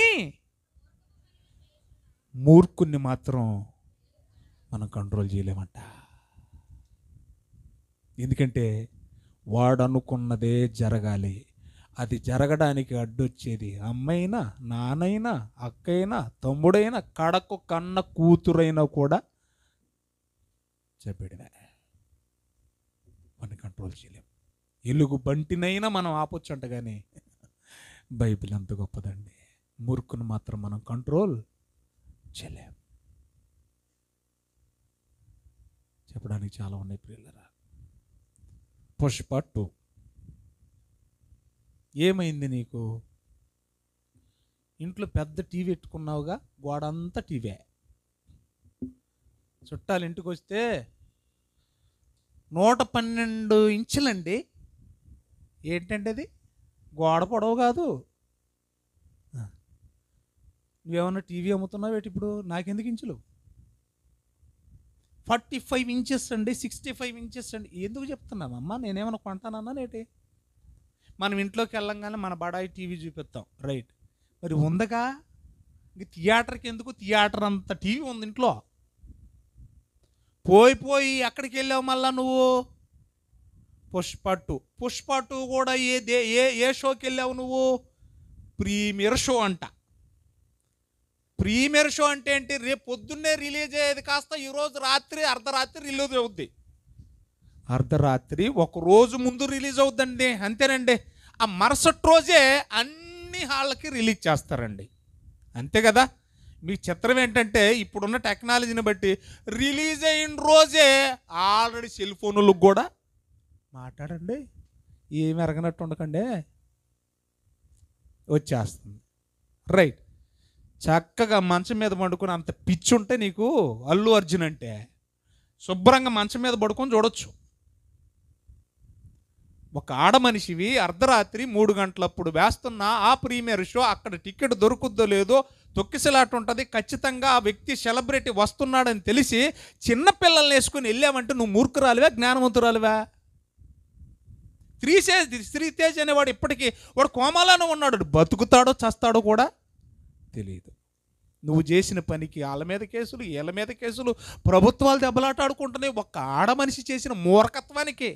మూర్ఖుణ్ణి మాత్రం మనం కంట్రోల్ చేయలేమంట. ఎందుకంటే వాడు అనుకున్నదే జరగాలి. అది జరగడానికి అడ్డొచ్చేది అమ్మైనా, నానైనా, అక్కైనా, తమ్ముడైనా, కడకు కన్న కూతురైనా కూడా చెప్పడమే. వాడిని కంట్రోల్ చేయలేం. ఎలుగు బంటినైనా మనం ఆపొచ్చు అంట, కానీ బైబిల్ అంత గొప్పదండి. మూర్ఖుని మాత్రం మనం కంట్రోల్ చేయలేం. చెప్పడానికి చాలా ఉన్నాయి ప్రియులరా. పుష్ప 2 ఏమైంది నీకు? ఇంట్లో పెద్ద టీవీ పెట్టుకున్నావుగా, గోడంతా టీవీ. చుట్టాలు ఇంటికి వస్తే 112 ఇంచులండి. ఏంటంటే అది గోడ పొడవు కాదు. నువ్వేమన్నా టీవీ అమ్ముతున్నావు ఏంటి ఇప్పుడు? నాకెందుకు ఇంచులు? 45 ఇంచెస్ అండి, 65 ఇంచెస్ అండి. ఎందుకు చెప్తున్నామమ్మా? నేనేమన్నా కొంటానన్నా నేటి? మనం ఇంట్లోకి వెళ్ళంగానే మన బడాయి టీవీ చూపిస్తాం, రైట్. మరి ఉందగా, ఇంక థియేటర్కి ఎందుకు? థియేటర్ అంత టీవీ ఉంది ఇంట్లో. పోయి ఎక్కడికి వెళ్ళావు మళ్ళా నువ్వు? పుష్ప 2 కూడా ఏ షోకి వెళ్ళావు నువ్వు? ప్రీమియర్ షో అంట. ప్రీమియర్ షో అంటే ఏంటి? రేపు పొద్దున్నే రిలీజ్ అయ్యేది కాస్త ఈరోజు రాత్రి అర్ధరాత్రి రిలీజ్ అవుద్ది. అర్ధరాత్రి ఒక రోజు ముందు రిలీజ్ అవుద్దండి, అంతేనండి. ఆ మరుసటి రోజే అన్ని హాళ్ళకి రిలీజ్ చేస్తారండి, అంతే కదా. మీ చిత్రం ఏంటంటే ఇప్పుడున్న టెక్నాలజీని బట్టి రిలీజ్ అయిన రోజే ఆల్రెడీ సెల్ ఫోన్లకు కూడా మాట్లాడండి, ఏమి ఎరగనట్టు ఉండకండి, వచ్చేస్తుంది, రైట్. చక్కగా మంచం మీద పడుకుని అంత పిచ్చి ఉంటే నీకు అల్లు అర్జున్ అంటే శుభ్రంగా మంచం మీద పడుకొని చూడొచ్చు. ఒక ఆడ మనిషివి అర్ధరాత్రి 3 గంటలప్పుడు వేస్తున్న ఆ ప్రీమియర్ షో అక్కడ టికెట్ దొరుకుద్దో లేదో తొక్కిసలాట ఉంటుంది. ఖచ్చితంగా ఆ వ్యక్తి సెలబ్రిటీ వస్తున్నాడని తెలిసి చిన్నపిల్లల్ని వేసుకుని వెళ్ళామంటే నువ్వు మూర్ఖురాలివా జ్ఞానవంతురాలివా? శ్రీతేజ్ అనేవాడు ఇప్పటికీ వాడు కోమాలోనే ఉన్నాడు, బతుకుతాడో చస్తాడో కూడా తెలియదు. నువ్వు చేసిన పనికి వాళ్ళ మీద కేసులు, వీళ్ళ మీద కేసులు, ప్రభుత్వాలు దెబ్బలాటాడుకుంటున్నాయి ఒక్క ఆడ మనిషి చేసిన మూర్ఖత్వానికి.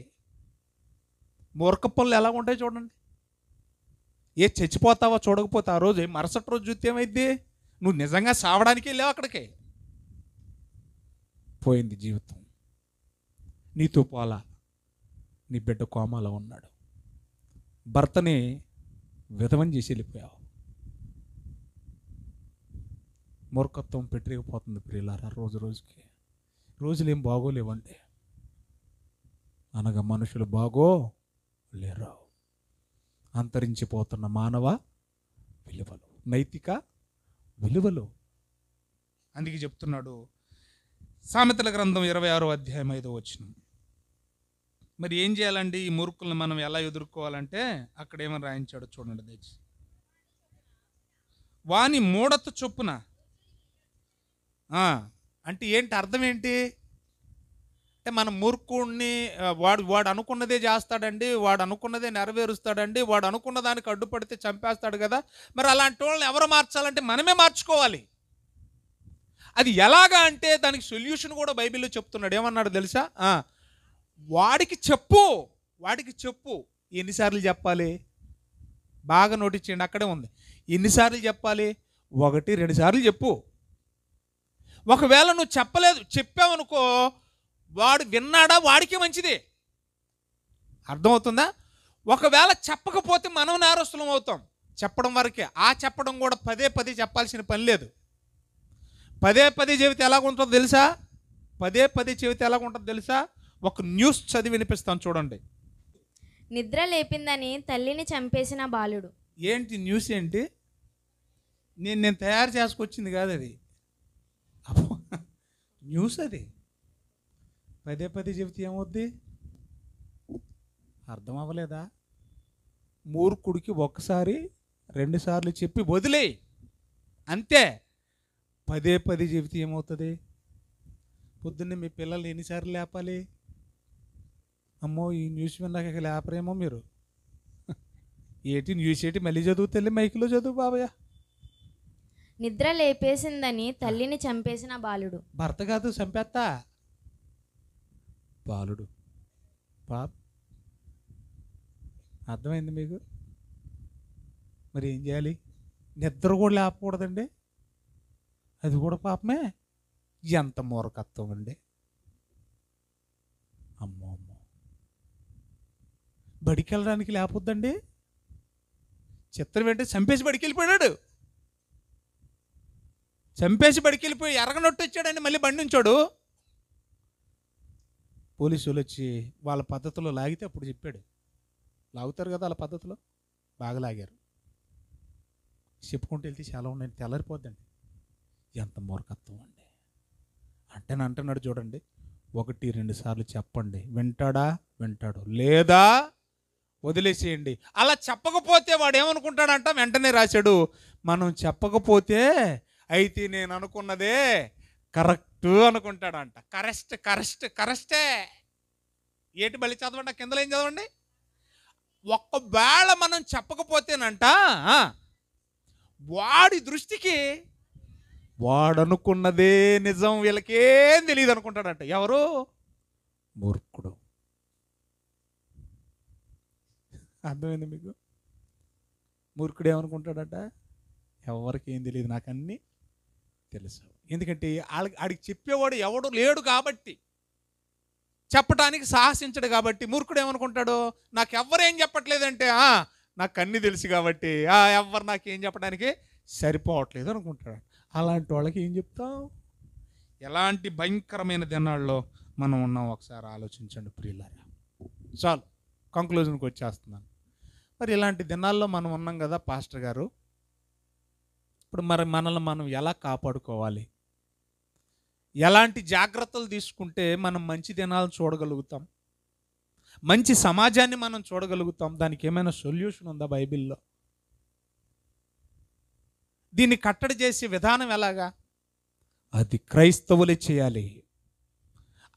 మూర్ఖ పనులు ఎలా ఉంటాయి చూడండి. చచ్చిపోతావా చూడకపోతే ఆ రోజు, మరుసటి రోజు చూస్తే ఏమైద్ది? నువ్వు నిజంగా సావడానికి వెళ్ళావు అక్కడికి. పోయింది జీవితం, నీతో పోలా. నీ బిడ్డ కోమాలో ఉన్నాడు, భర్తని విధవం చేసి వెళ్ళిపోయావు. మూర్ఖత్వం పెట్టిపోతుంది ప్రియులారా. రోజు రోజుకి రోజులు ఏం బాగోలేవండి, అనగా మనుషులు బాగోలేరు. అంతరించిపోతున్న మానవ విలువలు, నైతిక విలువలు. అందుకే చెప్తున్నాడు సామెతల గ్రంథం 26వ అధ్యాయం 5వ వచనం. మరి ఏం చేయాలండి ఈ మూర్ఖులను మనం ఎలా ఎదుర్కోవాలంటే అక్కడ ఏమని రాయించాడో చూడండి దయచేసి. వాని మూఢత చొప్పున అంటే ఏంటి అర్థం ఏంటి అంటే మన మూర్ఖుడిని వాడు అనుకున్నదే చేస్తాడండి, వాడు అనుకున్నదే నెరవేరుస్తాడండి, వాడు అనుకున్న దానికి అడ్డుపడితే చంపేస్తాడు కదా. మరి అలాంటి వాళ్ళని ఎవరు మార్చాలంటే మనమే మార్చుకోవాలి. అది ఎలాగా అంటే దానికి సొల్యూషన్ కూడా బైబిల్లో చెప్తున్నాడు. ఏమన్నాడు తెలుసా? వాడికి చెప్పు. ఎన్నిసార్లు చెప్పాలి? బాగా నోటీస్ చేయండి, అక్కడే ఉంది. ఎన్నిసార్లు చెప్పాలి? 1-2 సార్లు చెప్పు. ఒకవేళ నువ్వు చెప్పావనుకో, వాడు విన్నాడా వాడికి మంచిది, అర్థమవుతుందా? ఒకవేళ చెప్పకపోతే మనం నేరస్తులం అవుతాం. చెప్పడం వరకే, ఆ చెప్పడం కూడా పదే చెప్పాల్సిన పని లేదు. పదే చెబితే ఎలాగుంటుందో తెలుసా? పదే చెబితే ఎలాగుంటుందో తెలుసా? ఒక న్యూస్ చదివి వినిపిస్తాను చూడండి. నిద్ర లేపిందని తల్లిని చంపేసిన బాలుడు. ఏంటి న్యూస్ ఏంటి? నేను తయారు చేసుకొచ్చింది కాదు అది, న్యూస్ అది. పదే చెబితే ఏమవుద్ది? అర్థం అవ్వలేదా? మూర్ఖుడికి 1-2 సార్లు చెప్పి వదిలేయి, అంతే. పదే చెబితే ఏమవుతుంది? పొద్దున్నే మీ పిల్లల్ని ఎన్నిసార్లు లేపాలి? అమ్మో ఈ న్యూస్ విన్నాక లేపరేమో మీరు. న్యూస్ మళ్ళీ చదువు తల్లి, మైకులో చదువు బాబయ్య. నిద్ర లేపేసిందని తల్లిని చంపేసిన బాలుడు. భర్త కాదు, చంపేస్తా బాలుడు. అర్థమైంది మీకు? మరి ఏం చేయాలి? నిద్ర కూడా లేపకూడదండి, అది కూడా పాపమే. ఎంత మూర్ఖత్వం అండి! అమ్మో బడికి వెళ్ళడానికి లేకపోద్దండి. చిత్రం ఏంటంటే చంపేసి బడికి వెళ్ళిపోయాడు. చంపేసి బడికి వెళ్ళిపోయి ఎరగనొట్టు వచ్చాడండి. మళ్ళీ బండి ఉంచాడు. పోలీసులు వచ్చి వాళ్ళ పద్ధతిలో లాగితే అప్పుడు చెప్పాడు. లాగుతారు కదా వాళ్ళ పద్ధతిలో, బాగా లాగారు. చెప్పుకుంటూ వెళ్తే చాలా ఉన్నాయి, తెల్లరిపోద్దండి. ఎంత మూర్ఖత్వం అండి. అంటున్నాడు చూడండి, 1-2 సార్లు చెప్పండి, వింటాడా? వింటాడు. లేదా వదిలేసేయండి. అలా చెప్పకపోతే వాడు ఏమనుకుంటాడంట, వెంటనే రాశాడు, మనం చెప్పకపోతే అయితే నేను అనుకున్నదే కరెక్ట్ అనుకుంటాడంట. కరెస్టే. ఏటి బలి చదవండి, కిందలో ఏం చదవండి. ఒక్కవేళ మనం చెప్పకపోతేనంట వాడి దృష్టికి వాడనుకున్నదే నిజం, వీళ్ళకేం తెలియదు అనుకుంటాడంట. ఎవరు? మూర్ఖుడు. అర్థమైంది మీకు? మూర్ఖుడు ఏమనుకుంటాడట, ఎవరికి ఏం తెలియదు, నాకు అన్నీ తెలుసు. ఎందుకంటే ఆడికి చెప్పేవాడు ఎవడు లేడు కాబట్టి, చెప్పడానికి సాహసించడు కాబట్టి. మూర్ఖుడు ఏమనుకుంటాడు, నాకు ఎవ్వరేం చెప్పట్లేదంటే నాకు అన్నీ తెలుసు కాబట్టి ఎవ్వరు నాకేం చెప్పడానికి సరిపోవట్లేదు అనుకుంటాడు. అలాంటి వాళ్ళకి ఏం చెప్తాం? ఎలాంటి భయంకరమైన దినాల్లో మనం ఉన్నాం ఒకసారి ఆలోచించండి ప్రియులారా. చాలు, కంక్లూజన్కి వచ్చేస్తున్నాను. మరి ఇలాంటి దినాల్లో మనం ఉన్నాం కదా పాస్టర్ గారు. ఇప్పుడు మరి మనల్ని మనం ఎలా కాపాడుకోవాలి? ఎలాంటి జాగ్రత్తలు తీసుకుంటే మనం మంచి దినాలు చూడగలుగుతాం, మంచి సమాజాన్ని మనం చూడగలుగుతాం? దానికి ఏమైనా సొల్యూషన్ ఉందా బైబిల్లో? దీన్ని కట్టడి చేసే విధానం ఎలాగా? అది క్రైస్తవులే చేయాలి.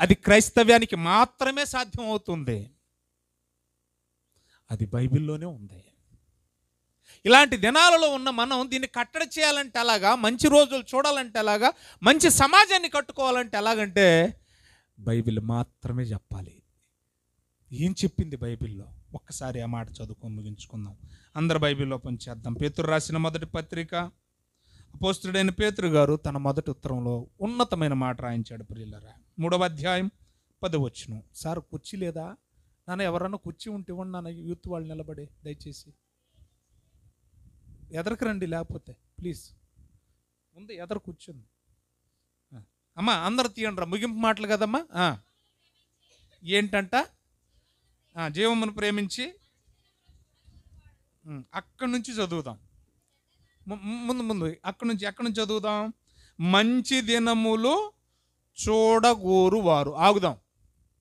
అది క్రైస్తవ్యానికి మాత్రమే సాధ్యం అవుతుంది. అది బైబిల్లోనే ఉంది. ఇలాంటి దినాలలో ఉన్న మనం దీన్ని కట్టడి చేయాలంటే ఎలాగా? మంచి రోజులు చూడాలంటే ఎలాగా? మంచి సమాజాన్ని కట్టుకోవాలంటే ఎలాగంటే బైబిల్ మాత్రమే చెప్పాలి. ఏం చెప్పింది బైబిల్లో? ఒక్కసారి ఆ మాట చదువుకొని ముగించుకుందాం. అందరు బైబిల్లో పంచేద్దాం. పేతురు రాసిన మొదటి పత్రిక, అపోస్తుడైన పేతురు గారు తన మొదటి ఉత్తరంలో ఉన్నతమైన మాట రాయించాడు ప్రియులారా. 3వ అధ్యాయం 10వ వచనం. సార్ కుర్చీ లేదా నాన్న? ఎవరన్నా కుర్చీ ఉంటే ఇవ్వండి నాన్న, యూత్ వాళ్ళు నిలబడి దయచేసి. ఎదరికి రండి, లేకపోతే ప్లీజ్ ముందు ఎదరు కూర్చుంది. అమ్మా అందరు తీయండి రా, ముగింపు మాటలు కదమ్మా. ఏంటంట? జీవమును ప్రేమించి, అక్కడి నుంచి చదువుదాం. ముందు అక్కడి నుంచి చదువుదాం. మంచి దినములు చూడగోరు వారు. ఆగుదాం.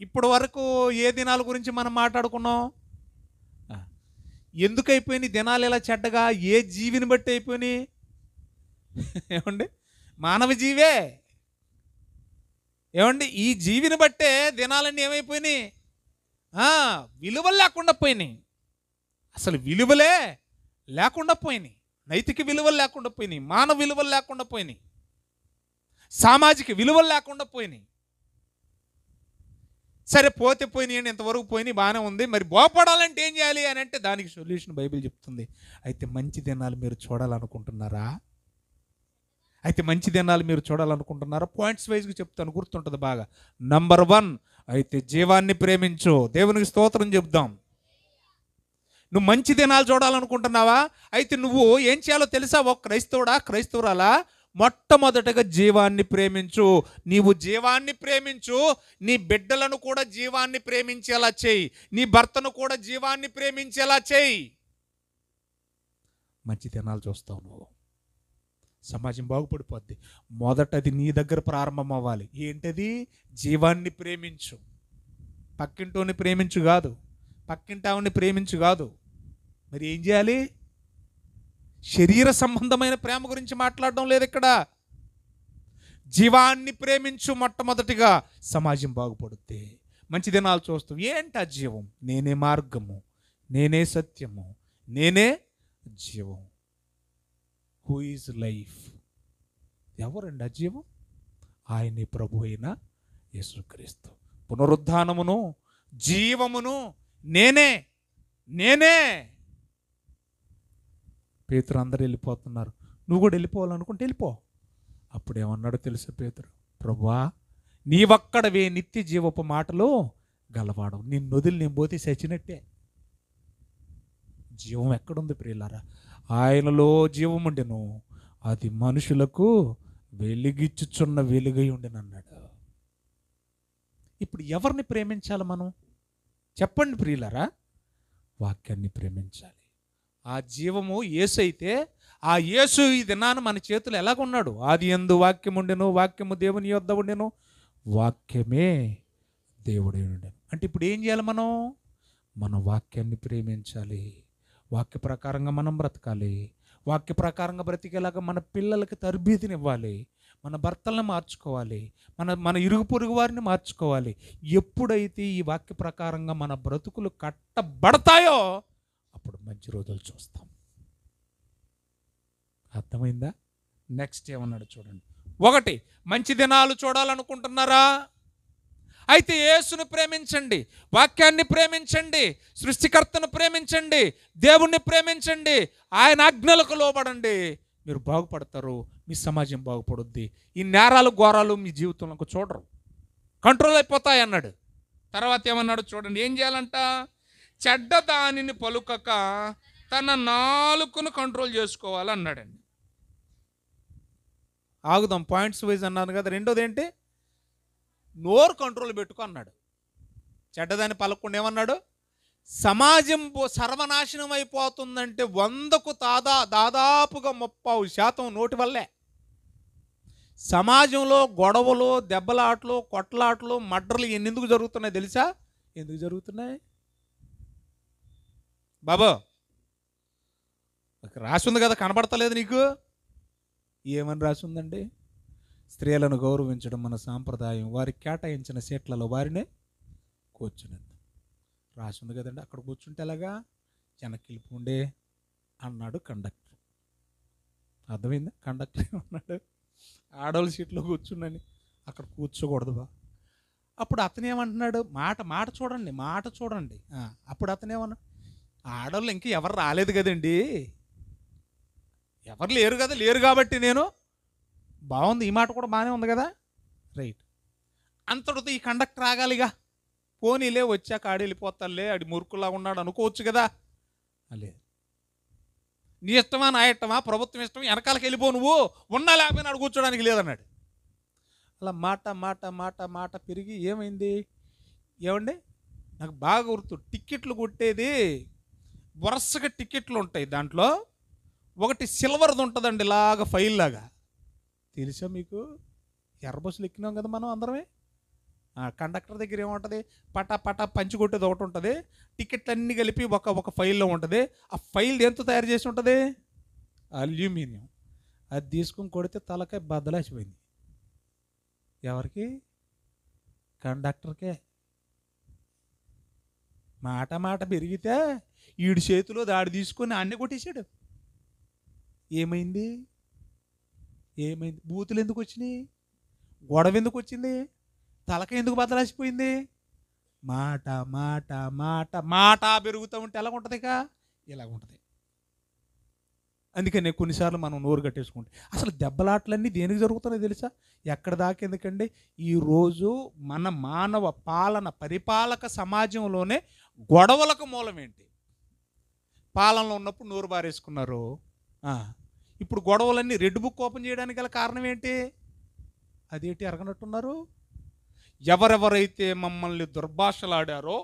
ఇప్పటి వరకు ఏ దినాల గురించి మనం మాట్లాడుకున్నాం? ఎందుకు అయిపోయినాయి దినాలు ఇలా చెడ్డగా? ఏ జీవిని బట్టి అయిపోయినాయి? ఏమండి? మానవ జీవే. ఏమండి? ఈ జీవిని బట్టే దినాలన్నీ ఏమైపోయినాయి? విలువలు లేకుండా పోయినాయి. అసలు విలువలే లేకుండా పోయినాయి. నైతిక విలువలు లేకుండా పోయినాయి. మానవ విలువలు లేకుండా పోయినాయి. సామాజిక విలువలు లేకుండా పోయినాయి. సరే పోతే పోయినాయండి, ఇంతవరకు పోయినాయి, బాగానే ఉంది. మరి బాగుపడాలంటే ఏం చేయాలి అని అంటే దానికి సొల్యూషన్ బైబిల్ చెప్తుంది. అయితే మంచి దినాలు మీరు చూడాలనుకుంటున్నారా? పాయింట్స్ వైజ్గా చెప్తాను, గుర్తుంటుంది బాగా. నంబర్ 1, అయితే జీవాన్ని ప్రేమించు. దేవునికి స్తోత్రం చెప్దాం. నువ్వు మంచి దినాలు చూడాలనుకుంటున్నావా? అయితే నువ్వు ఏం చేయాలో తెలుసా? ఒక క్రైస్తవురాలా, మొట్టమొదటగా జీవాన్ని ప్రేమించు. నీవు జీవాన్ని ప్రేమించు, నీ బిడ్డలను కూడా జీవాన్ని ప్రేమించేలా చేయి, నీ భర్తను కూడా జీవాన్ని ప్రేమించేలా చేయి. మంచి దినాలు చూస్తావు నువ్వు, సమాజం బాగుపడిపోద్ది. మొదటది నీ దగ్గర ప్రారంభం అవ్వాలి. ఏంటది? జీవాన్ని ప్రేమించు. పక్కింటోని ప్రేమించు కాదు, పక్కింటావుని ప్రేమించు కాదు. మరి ఏం చేయాలి? శరీర సంబంధమైన ప్రేమ గురించి మాట్లాడడం లేదు ఇక్కడ. జీవాన్ని ప్రేమించు మొట్టమొదటిగా, సమాజం బాగుపడుద్ది. మంచి దినాలు చూస్తూ ఏంటి ఆ జీవం? నేనే మార్గము, నేనే సత్యము, నేనే జీవం. Who is life? ఎవరండి ఆ జీవం? ఆయనే ప్రభు అయిన యేసుక్రీస్తు. పునరుద్ధానమును జీవమును నేనే. పేతురు అందరూ వెళ్ళిపోతున్నారు, నువ్వు కూడా వెళ్ళిపోవాలనుకుంటే వెళ్ళిపో. అప్పుడు ఏమన్నాడో తెలుసా పేతురు? ప్రభువా, నీవక్కడవే నిత్య జీవపు మాటలు గలవాడు, నిన్ను వదిలి నేను పోతే చచ్చినట్టే. జీవం ఎక్కడుంది ప్రియులారా? ఆయనలో జీవం ఉండెను, అది మనుషులకు వెలిగిచ్చుచున్న వెలుగై ఉండెనన్నాడు. ఇప్పుడు ఎవరిని ప్రేమించాలి మనం? చెప్పండి ప్రియులారా. వాక్యాన్ని ప్రేమించాలి. ఆ జీవము యేసు అయితే, ఆ యేసు ఈ దినాన మన చేతులు ఎలాగున్నాడు? ఆది యందు వాక్యం ఉండెను, వాక్యము దేవుని యొద్ద ఉండెను, వాక్యమే దేవుడే ఉండెను. అంటే ఇప్పుడు ఏం చేయాలి మనం? మన వాక్యాన్ని ప్రేమించాలి. వాక్య ప్రకారంగా మనం బ్రతకాలి. వాక్య ప్రకారంగా బ్రతికేలాగా మన పిల్లలకి తర్బీదునివ్వాలి. మన భర్తలను మార్చుకోవాలి. మన ఇరుగు పొరుగు వారిని మార్చుకోవాలి. ఎప్పుడైతే ఈ వాక్య ప్రకారంగా మన బ్రతుకులు కట్టబడతాయో అప్పుడు మంచి రోజులు చూస్తాం. అర్థమైందా? నెక్స్ట్ ఏమన్నాడు చూడండి. 1, మంచి దినాలు చూడాలనుకుంటున్నారా? అయితే యేసును ప్రేమించండి, వాక్యాన్ని ప్రేమించండి, సృష్టికర్తను ప్రేమించండి, దేవుణ్ణి ప్రేమించండి, ఆయన ఆజ్ఞలకు లోబడండి. మీరు బాగుపడతారు, మీ సమాజం బాగుపడుద్ది. ఈ నేరాలు ఘోరాలు మీ జీవితంలో చూడరు, కంట్రోల్ అయిపోతాయి అన్నాడు. తర్వాత ఏమన్నాడు చూడండి. ఏం చేయాలంట? చెడ్డ దానిని పలుకక తన నాలుకను కంట్రోల్ చేసుకోవాలన్నాడండి. ఆగుదాం, పాయింట్స్ వైజ్ అన్నాను కదా. రెండోది ఏంటి? నోరు కంట్రోల్ పెట్టుకో అన్నాడు. చెడ్డదాన్ని పలకుండా ఏమన్నాడు? సమాజం సర్వనాశనం అయిపోతుందంటే 100కు దాదాపుగా 30% నోటి వల్లే. సమాజంలో గొడవలు, దెబ్బలాటలు, కొట్లాటలు, మర్డర్లు ఎందుకు జరుగుతున్నాయి తెలుసా? ఎందుకు జరుగుతున్నాయి బాబా? రాసి ఉంది కదా, కనబడతలేదు నీకు? ఏమని రాసి ఉందండి? స్త్రీలను గౌరవించడం మన సాంప్రదాయం, వారికి కేటాయించిన సీట్లలో వారినే కూర్చునేద్దాం. రాసి ఉంది కదండి. అక్కడ కూర్చుంటే ఎలాగా? వెనక్కిలిపి ఉండే అన్నాడు కండక్టర్. అర్థమైందా? కండక్టర్ ఏమన్నాడు? ఆడవాళ్ళ సీట్లో కూర్చున్నాను, అక్కడ కూర్చోకూడదు బా. అప్పుడు అతను ఏమంటున్నాడు? మాట చూడండి. అప్పుడు అతను ఏమన్నాడు? ఆడవాళ్ళు ఇంకా ఎవరు రాలేదు కదండి, ఎవరు లేరు కాబట్టి నేను బాగుంది, ఈ మాట కూడా బాగానే ఉంది కదా, రైట్. అంతటితో ఈ కండక్టర్ ఆగాలిగా. పోనీలే, వచ్చాక ఆడి వెళ్ళిపోతాలే, ఆడి మురుకులా ఉన్నాడు అనుకోవచ్చు కదా. లేదు, నీ ఇష్టమా నా ఇష్టమా, ప్రభుత్వం ఇష్టం, వెనకాలకి వెళ్ళిపో, నువ్వు ఉన్నా లేకపోయినా ఆడు కూర్చోడానికి లేదన్నాడు. అలా మాట పెరిగి ఏమైంది? ఏమండి, నాకు బాగా గుర్తు, టిక్కెట్లు కొట్టేది వరుసగా టిక్కెట్లు ఉంటాయి. దాంట్లో ఒకటి సిల్వర్ది ఉంటుందండి, ఇలాగా ఫైల్ లాగా. తెలుసా మీకు? ఎర్ర బస్సులు ఎక్కినాం కదా మనం అందరమే. కండక్టర్ దగ్గర ఏముంటుంది? పటా పంచి కొట్టేది ఒకటి ఉంటుంది, టికెట్లు అన్నీ కలిపి ఒక ఫైల్లో ఉంటుంది. ఆ ఫైల్ దేంతో తయారు చేసి ఉంటుంది? అల్యూమినియం. అది తీసుకుని కొడితే తలకాయ బద్దలాసిపోయింది. ఎవరికి? కండక్టర్కే. మాట పెరిగితే ఈడు చేతిలో దాడి తీసుకొని అన్నీ కొట్టేశాడు. ఏమైంది? బూతులు ఎందుకు వచ్చినాయి? గొడవ ఎందుకు వచ్చింది? తలక ఎందుకు బద్దలాసిపోయింది? మాట పెరుగుతూ ఉంటే ఎలా ఉంటుంది? ఇలాగ ఉంటుంది. అందుకనే కొన్నిసార్లు మనం నోరు కట్టేసుకుంటే అసలు దెబ్బలాటలన్నీ దేనికి జరుగుతున్నాయో తెలుసా? ఎక్కడ దాకా ఎందుకండి? ఈరోజు మన మానవ పరిపాలక సమాజంలోనే గొడవలకు మూలం ఏంటి? పాలనలో ఉన్నప్పుడు నోరు బారేసుకున్నారు. ఇప్పుడు గొడవలన్నీ రెడ్ బుక్ ఓపెన్ చేయడానికి గల కారణం ఏంటి? అదేంటి ఎరగనట్టున్నారు? ఎవరెవరైతే మమ్మల్ని దుర్భాషలాడారో,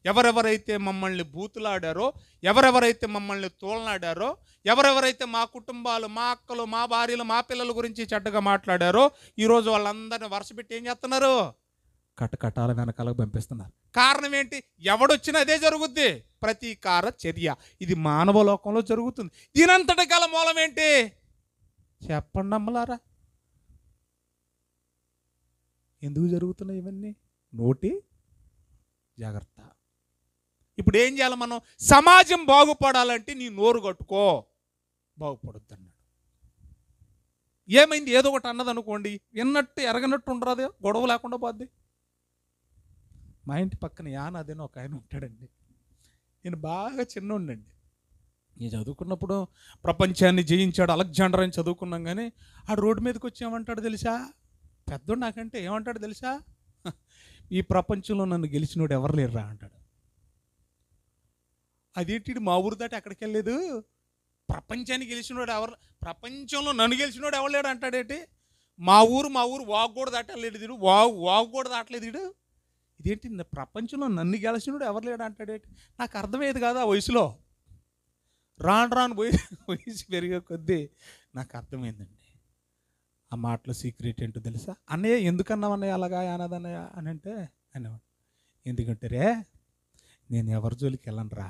ఎవరెవరైతే మమ్మల్ని బూతులాడారో, ఎవరెవరైతే మమ్మల్ని తోలనాడారో, ఎవరెవరైతే మా కుటుంబాలు, మా అక్కలు, మా భార్యలు, మా పిల్లల గురించి చెడ్డగా మాట్లాడారో, ఈరోజు వాళ్ళందరినీ వరుసపెట్టి ఏం చేస్తున్నారు? కటకటాల వెనకాలకు పంపిస్తున్నారు. కారణం ఏంటి? ఎవడొచ్చినా అదే జరుగుద్ది, ప్రతీకార చర్య. ఇది మానవ లోకంలో జరుగుతుంది. దీనంతటి గల మూలం ఏంటి? చెప్పండి అమ్మలారా, ఎందుకు జరుగుతున్నాయి ఇవన్నీ? నోటి జాగ్రత్త. ఇప్పుడు ఏం చేయాలి మనం? సమాజం బాగుపడాలంటే నీ నోరు కట్టుకో, బాగుపడుద్ది అన్నాడు. ఏమైంది? ఏదో ఒకటి అన్నది అనుకోండి, విన్నట్టు ఎరగనట్టు ఉండరాదే, గొడవ లేకుండా పోద్ది. మా ఇంటి పక్కన యానాదేనో ఒక ఆయన ఉంటాడండి. నేను బాగా చిన్నోండండి. నేను చదువుకున్నప్పుడు ప్రపంచాన్ని జయించాడు అలెగ్జాండర్ అని చదువుకున్నాం. కానీ ఆ రోడ్డు మీదకి వచ్చి ఏమంటాడు తెలుసా? పెద్దోడు నాకంటే ఏమంటాడు తెలుసా? ఈ ప్రపంచంలో నన్ను గెలిచినోడు ఎవరు లేరురా అంటాడు. అదేంటి మా ఊరు దాటి అక్కడికి వెళ్ళలేదు, ప్రపంచాన్ని గెలిచినోడు ఎవరు, ప్రపంచంలో నన్ను గెలిచినోడు ఎవరు లేడు అంటాడేంటి? మా ఊరు వాగు కూడా దాటలేదు వీడు, వాగు కూడా దాటలేదు వీడు. ఇదేంటి ప్రపంచంలో నన్ను గెలిచినోడు ఎవరు లేడు అంటాడేంటి? నాకు అర్థమయ్యేది కాదు ఆ వయసులో. రాను వయసు పెరిగే కొద్దీ నాకు అర్థమైందండి ఆ మాటలో సీక్రెట్ ఏంటో తెలుసా? అన్నయ్య ఎందుకన్నావు అన్నయ్య అలాగా అన్నదన్నయ్య అని అంటే అనేవాడు, ఎందుకంటే రే నేను ఎవరి జోలికి వెళ్ళను రా,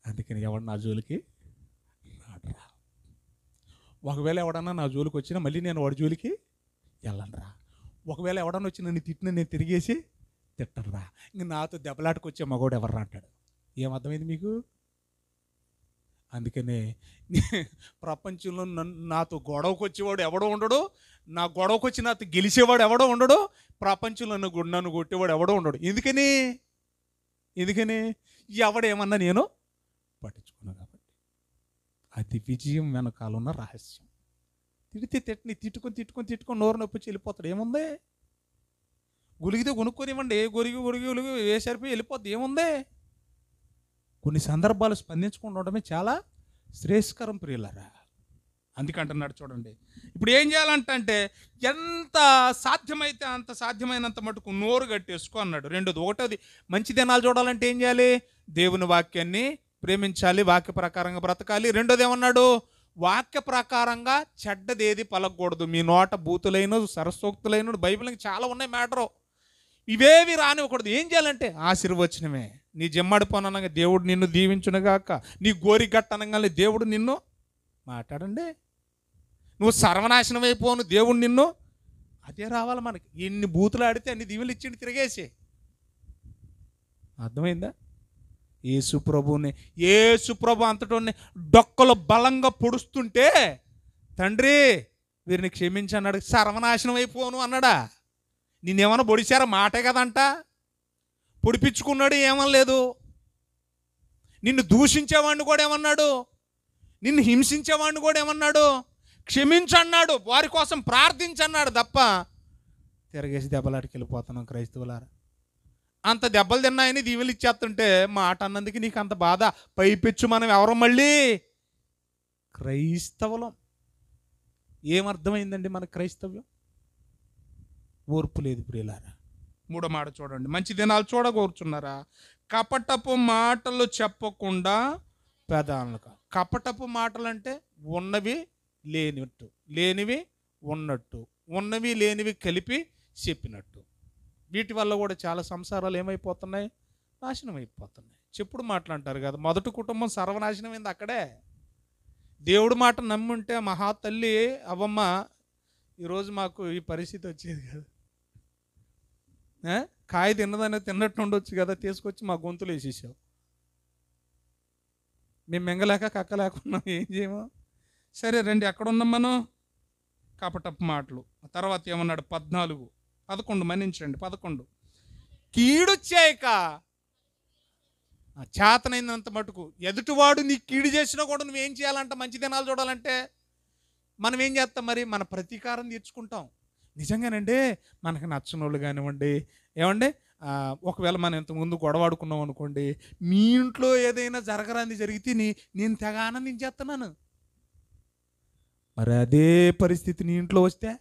అందుకని ఎవడు నా జోలికి రాడురా. ఒకవేళ ఎవడన్నా నా జోలికి వచ్చినా మళ్ళీ నేను వాడి జోలికి వెళ్ళను రా. ఒకవేళ ఎవడన్నా వచ్చి నన్ను తిట్టిన నేను తిరిగేసి తిట్టనురా. ఇంక నాతో దెబ్బలాటకు వచ్చే మగోడు ఎవర్రా అంటాడు. ఏమర్థమైంది మీకు? అందుకనే ప్రపంచంలో నాతో గొడవకు వచ్చేవాడు ఎవడో ఉండడు, నా గొడవకు వచ్చి నాతో గెలిచేవాడు ఎవడో ఉండడు, ప్రపంచంలో నన్ను కొట్టేవాడు ఎవడో ఉండడు. ఎందుకని ఎవడేమన్నా నేను పట్టించుకున్నాను కాబట్టి. అది విజయం వెనకాలన్న రహస్యం. తిట్టుకొని నోరు నొప్పి వచ్చి వెళ్ళిపోతాడు. ఏముంది? గులిగితే కొనుక్కొని ఇవ్వండి, గొరిగి వేసరిపోయి వెళ్ళిపోద్ది. ఏముంది? కొన్ని సందర్భాలు స్పందించకుండా ఉండడమే చాలా శ్రేయస్కరం ప్రియులారా. అందుకంటున్నాడు చూడండి. ఇప్పుడు ఏం చేయాలంటే ఎంత సాధ్యమైతే అంత సాధ్యమైనంత మటుకు నోరు కట్టేసుకో అన్నాడు. ఒకటోది మంచి దినాలు చూడాలంటే ఏం చేయాలి? దేవుని వాక్యాన్ని ప్రేమించాలి, వాక్య ప్రకారంగా బ్రతకాలి. రెండోది ఏమన్నాడు? వాక్య ప్రకారంగా చెడ్డదేది పలకూడదు. మీ నోట బూతులైన సరస్సోక్తులైన బైబిల్కి చాలా ఉన్నాయి మ్యాటరు, ఇవేవి రానివ్వకూడదు. ఏం చేయాలంటే ఆశీర్వచనమే. నీ జమ్మడిపోనగా దేవుడు నిన్ను దీవించునుగాక, నీ గోరిగట్టనగానే దేవుడు నిన్ను మాట్లాడండి, నువ్వు సర్వనాశనం అయిపోను దేవుడు నిన్ను, అదే రావాలి మనకి. ఎన్ని బూతులు ఆడితే అన్ని దీవులు ఇచ్చిండి తిరిగేసి. అర్థమైందా? యేసుప్రభు అంతటోని డొక్కలు బలంగా పొడుస్తుంటే తండ్రి వీరిని క్షమించి అన్నాడు. సర్వనాశనం అయిపోను అన్నాడా? నిన్నేమన్నా పొడిచారా? మాటే కదంట. పొడిపించుకున్నాడు, ఏమనలేదు. నిన్ను దూషించేవాడిని కూడా ఏమన్నాడు? నిన్ను హింసించేవాడిని కూడా ఏమన్నాడు? క్షమించన్నాడు, వారి కోసం ప్రార్థించన్నాడు తప్ప తిరగేసి దెబ్బలాడికి వెళ్ళిపోతున్నాం క్రైస్తవులారా. అంత దెబ్బలు తిన్నాయని దీవెలు ఇచ్చేస్తుంటే మాట అన్నందుకు నీకు అంత బాధ. పైపెచ్చు మనం ఎవరు? మళ్ళీ క్రైస్తవులం. ఏమర్థమైందండి మన క్రైస్తవ్యం? ఓర్పు లేదు ప్రియులారా. మూడో మాట చూడండి. మంచి దినాలు చూడగోరుచున్నారా? కపటపు మాటలు చెప్పకుండా పెదాలకు. కపటపు మాటలు అంటే ఉన్నవి లేనట్టు, లేనివి ఉన్నట్టు, ఉన్నవి లేనివి కలిపి చెప్పినట్టు. వీటి వల్ల కూడా చాలా సంసారాలు ఏమైపోతున్నాయి? నాశనం అయిపోతున్నాయి. చెప్పుడు మాటలు అంటారు కదా, మొదటి కుటుంబం సర్వనాశనమైంది అక్కడే. దేవుడు మాట నమ్ముంటే మహా తల్లి అవ్వమ్మ ఈరోజు మాకు ఈ పరిస్థితి వచ్చేది కదా. కాయ తిన్నదనే తిన్నట్టు ఉండొచ్చు కదా, తీసుకొచ్చి మా గొంతులు వేసేసావు. మేము మెంగలేక కక్కలేకున్నాం, ఏం చేయము. సరే రండి, ఎక్కడున్నాం మనం? కపటపు మాటలు. తర్వాత ఏమన్నాడు? 11 మన్నించండి. 11 కీడు చేయక, చేతనైనంత మటుకు ఎదుటివాడు నీ కీడు చేసినా కూడా నువ్వేం చేయాలంట? మంచి దినాలు చూడాలంటే మనం ఏం చేస్తాం మరి? మన ప్రతీకారం తీర్చుకుంటాం. నిజంగానండి, మనకు నచ్చని వాళ్ళు కానివ్వండి, ఏమండి, ఒకవేళ మనం ఇంతకుముందు గొడవాడుకున్నాం అనుకోండి, మీ ఇంట్లో ఏదైనా జరగరాంది జరిగితే నేను తెగ ఆనందించేస్తున్నాను. మరి అదే పరిస్థితి నీ ఇంట్లో వస్తే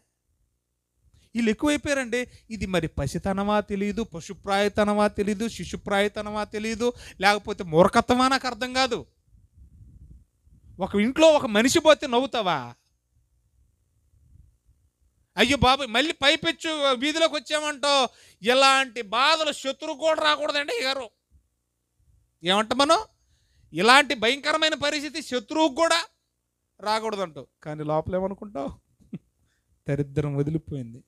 వీళ్ళు ఎక్కువైపోయారండి. ఇది మరి పసితనమా తెలియదు, పశుప్రాయతనమా తెలియదు, శిశుప్రాయతనమా తెలియదు, లేకపోతే మూర్ఖత్వమా నాకు అర్థం కాదు. ఒక ఇంట్లో ఒక మనిషి పోతే నవ్వుతావా? అయ్యో బాబు మళ్ళీ పైపెచ్చు వీధిలోకి వచ్చామంటో ఇలాంటి బాధలు శత్రువు కూడా రాకూడదండి గారు. ఏమంట మనం? ఇలాంటి భయంకరమైన పరిస్థితి శత్రువుకు కూడా రాకూడదంటూ. కానీ లోపల ఏమనుకుంటావు? దరిద్రం వదిలిపోయింది,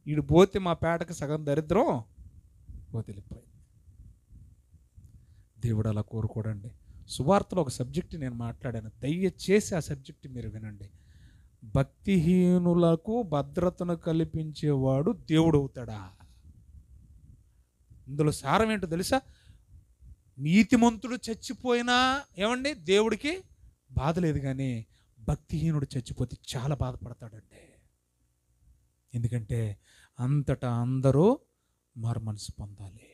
వీడు పోతే మా పేటకు సగం దరిద్రం వదిలిపోయింది. దేవుడు అలా కోరుకోడండి. సువార్తలో ఒక సబ్జెక్ట్ నేను మాట్లాడాను, దయచేసి ఆ సబ్జెక్ట్ మీరు వినండి. భక్తిహీనులకు భద్రతను కల్పించేవాడు దేవుడు అవుతాడా? ఇందులో సారం ఏంటో తెలుసా? నీతిమంతుడు చచ్చిపోయినా ఏమండి దేవుడికి బాధ లేదు, కానీ భక్తిహీనుడు చచ్చిపోతే చాలా బాధపడతాడండి. ఎందుకంటే అంతటా అందరూ మారు మనసు పొందాలి,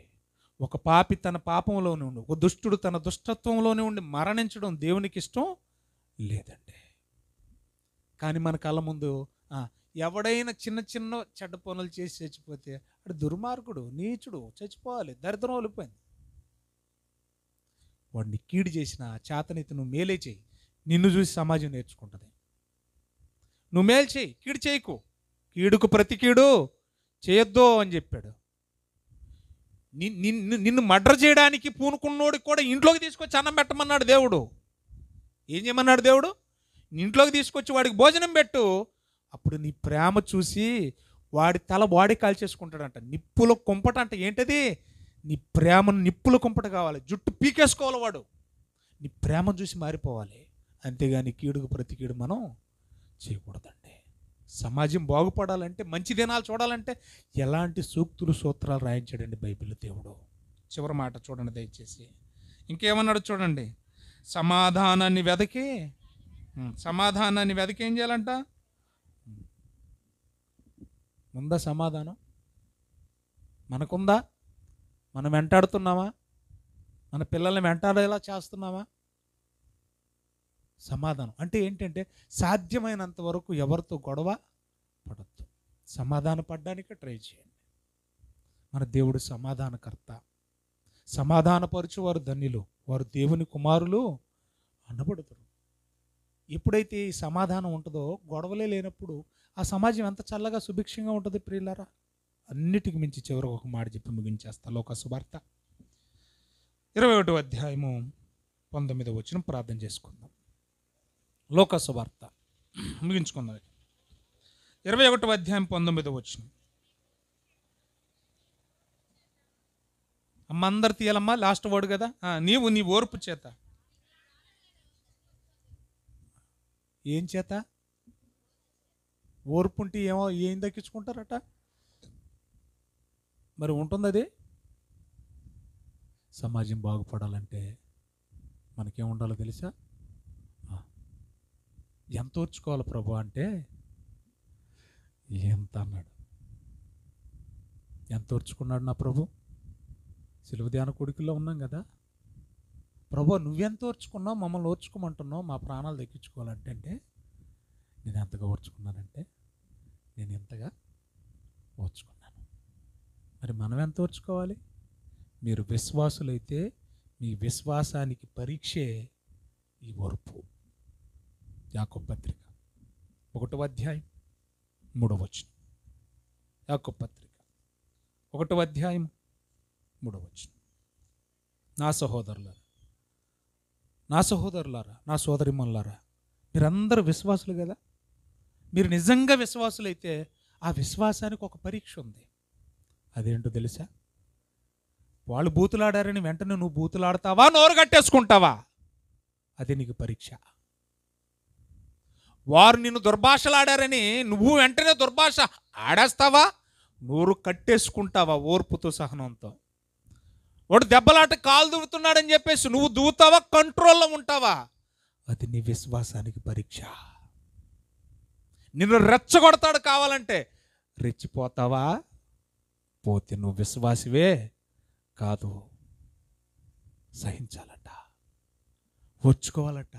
ఒక పాపి తన పాపంలోనే ఉండి, ఒక దుష్టుడు తన దుష్టత్వంలోనే ఉండి మరణించడం దేవునికి ఇష్టం లేదండి. కానీ మన కళ్ళ ముందు ఎవడైనా చిన్న చిన్న చెడ్డ పనులు చేసి చచ్చిపోతే అడు దుర్మార్గుడు, నీచుడు, చచ్చిపోవాలి, దరిద్రం వెళ్ళిపోయింది. వాడిని కీడు చేసిన చేతనైతే నువ్వు మేలే చేయి, నిన్ను చూసి సమాజం నేర్చుకుంటుంది. నువ్వు మేలు చేయి, కీడు చేయకు, కీడుకు ప్రతి కీడు చేయొద్దు అని చెప్పాడు. నిన్ను మర్డర్ చేయడానికి పూనుకున్నోడికి కూడా ఇంట్లోకి తీసుకొచ్చి అన్నం పెట్టమన్నాడు దేవుడు. ఏం చేయమన్నాడు దేవుడు? ఇంట్లోకి తీసుకొచ్చి వాడికి భోజనం పెట్టు, అప్పుడు నీ ప్రేమ చూసి వాడి తల వాడి కాల్చేసుకుంటాడంట. నిప్పుల కుంపట అంటే ఏంటది? నీ ప్రేమను నిప్పుల కుంపట కావాలి, జుట్టు పీకేసుకోవాలి వాడు. నీ ప్రేమను చూసి మారిపోవాలి, అంతేగాని కీడుకు ప్రతి కీడు మనం చేయకూడదండి. సమాజం బాగుపడాలంటే, మంచి దినాలు చూడాలంటే ఎలాంటి సూక్తులు సూత్రాలు రాయించాడండి బైబిల్ దేవుడు. చివరి మాట చూడండి దయచేసి. ఇంకేమన్నాడు చూడండి. సమాధానాన్ని వెదకి ఏం చేయాలంట? ఉందా సమాధానం? మనకుందా? మనం వెంటాడుతున్నామా? మన పిల్లల్ని వెంటాడేలా చేస్తున్నామా? సమాధానం అంటే ఏంటంటే సాధ్యమైనంత వరకు ఎవరితో గొడవ పడద్దు, సమాధాన పడడానికి ట్రై చేయండి. మన దేవుడు సమాధానకర్త. సమాధానపరచు వారు ధన్యులు, వారు దేవుని కుమారులు అనబడతారు. ఎప్పుడైతే ఈ సమాధానం ఉంటుందో, గొడవలే లేనప్పుడు ఆ సమాజం ఎంత చల్లగా సుభిక్షంగా ఉంటుంది ప్రియులారా. అన్నిటికి మించి చివరికి ఒక మాట చెప్పి ముగించేస్తా. లోకసువార్త 21వ అధ్యాయము 19వ వచనం ప్రార్థన చేసుకుందాం. లోకసువార్త ముగించుకుందాం. 21వ అధ్యాయం 19వ వచనం. అమ్మ అందరు తీయాలమ్మా, లాస్ట్ వర్డ్ కదా. నీవు నీ ఓర్పు చేత ఏం చేత? ఓర్పు ఉంటే ఏం దక్కించుకుంటారట? మరి ఉంటుంది అది. సమాజం బాగుపడాలంటే మనకేం ఉండాలో తెలుసా? ఎంత ఓర్చుకోవాలి ప్రభు అంటే ఎంత అన్నాడు. ఎంత ఓర్చుకున్నాడు నా ప్రభు? సిలువ ధ్యాన కొడుకుల్లో ఉన్నాం కదా. ప్రభు నువ్వెంత ఓర్చుకున్నావు, మమ్మల్ని ఓర్చుకోమంటున్నావు, మా ప్రాణాలు దక్కించుకోవాలంటే అంటే నేను ఎంతగా ఓర్చుకున్నానంటే నేను ఎంతగా ఓర్చుకున్నాను. మరి మనం ఎంత ఓర్చుకోవాలి? మీరు విశ్వాసులైతే మీ విశ్వాసానికి పరీక్షే ఈ ఓర్పు. యాకోబు పత్రిక 1వ అధ్యాయం 3వ వచనం. యాకోబు పత్రిక 1వ అధ్యాయం 3వ వచనం. నా సహోదరులారా, నా సోదరిమణులారా, మీరందరూ విశ్వాసులు కదా. మీరు నిజంగా విశ్వాసులైతే ఆ విశ్వాసానికి ఒక పరీక్ష ఉంది. అదేంటో తెలుసా? వాళ్ళు బూతులాడారని వెంటనే నువ్వు బూతులాడతావా, నోరు కట్టేసుకుంటావా? అది నీకు పరీక్ష. వారు నిన్ను దుర్భాషలాడారని నువ్వు వెంటనే దుర్భాష ఆడేస్తావా, నోరు కట్టేసుకుంటావా ఓర్పుతో సహనంతో? వాడు దెబ్బలాట కాలు దువ్వుతున్నాడని చెప్పేసి నువ్వు దువ్వుతావా, కంట్రోల్లో ఉంటావా? అది నీ విశ్వాసానికి పరీక్ష. నిన్ను రెచ్చగొడతాడు కావాలంటే రెచ్చిపోతావా? పోతే నువ్వు విశ్వాసివే కాదు. సహించాలట, ఓర్చుకోవాలట.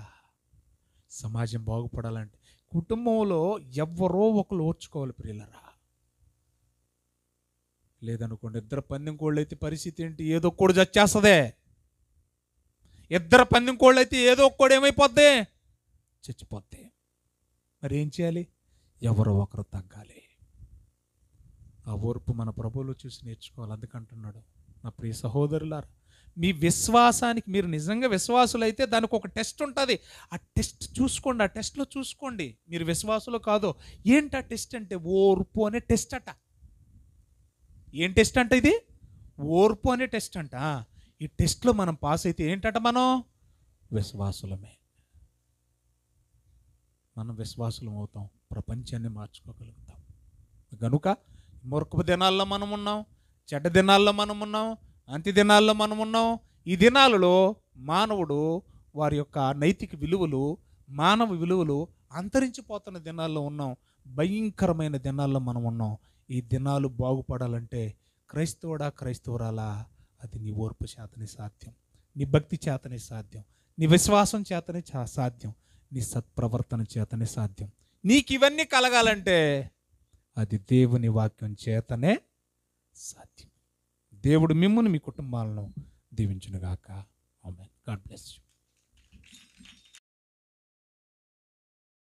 సమాజం బాగుపడాలంటే కుటుంబంలో ఎవరో ఒకరు ఓర్చుకోవాలి ప్రియులరా. లేదనుకోండి, ఇద్దరు పందెం కోళ్ళు అయితే పరిస్థితి ఏంటి? ఏదో ఒక్కడు చచ్చేస్తుంది. ఇద్దరు పందెం కోళ్ళు అయితే ఏదో ఒక్కడు ఏమైపోద్ది? చచ్చిపోద్ది. మరి ఏం చేయాలి? ఎవరో ఒకరు తగ్గాలి. ఆ ఓర్పు మన ప్రభువులో చూసి నేర్చుకోవాలి. అందుకంటున్నాడు, నా ప్రియ సహోదరులారా, మీ విశ్వాసానికి మీరు నిజంగా విశ్వాసులైతే దానికి ఒక టెస్ట్ ఉంటుంది. ఆ టెస్ట్ చూసుకోండి, ఆ టెస్ట్లో చూసుకోండి మీరు విశ్వాసులు కాదో. ఏంటి ఆ టెస్ట్ అంటే? ఓర్పు అనే టెస్ట్ అట. ఏం టెస్ట్ అంట ఇది? ఓర్పు అనే టెస్ట్ అంట. ఈ టెస్ట్లో మనం పాస్ అయితే ఏంటట? మనం విశ్వాసులమే. మనం విశ్వాసులం అవుతాం, ప్రపంచాన్ని మార్చుకోగలుగుతాం. కనుక మూర్ఖపు దినాల్లో మనం ఉన్నాం, చెడ్డ దినాల్లో మనం ఉన్నాం, అంత్య దినాల్లో మనం ఉన్నాం. ఈ దినాలలో మానవుడు వారి యొక్క నైతిక విలువలు, మానవ విలువలు అంతరించిపోతున్న దినాల్లో ఉన్నాం. భయంకరమైన దినాల్లో మనం ఉన్నాం. ఈ దినాలు బాగుపడాలంటే క్రైస్తవుడా, క్రైస్తవురాలా, అది నీ ఓర్పు చేతనే సాధ్యం, నీ భక్తి చేతనే సాధ్యం, నీ విశ్వాసం చేతనే సాధ్యం, నీ సత్ప్రవర్తన చేతనే సాధ్యం. నీకు ఇవన్నీ కలగాలంటే అది దేవుని వాక్యం చేతనే సాధ్యం. దేవుడు మిమ్మును మీ కుటుంబాలను దీవించునుగాక. ఆమేన్. God bless you.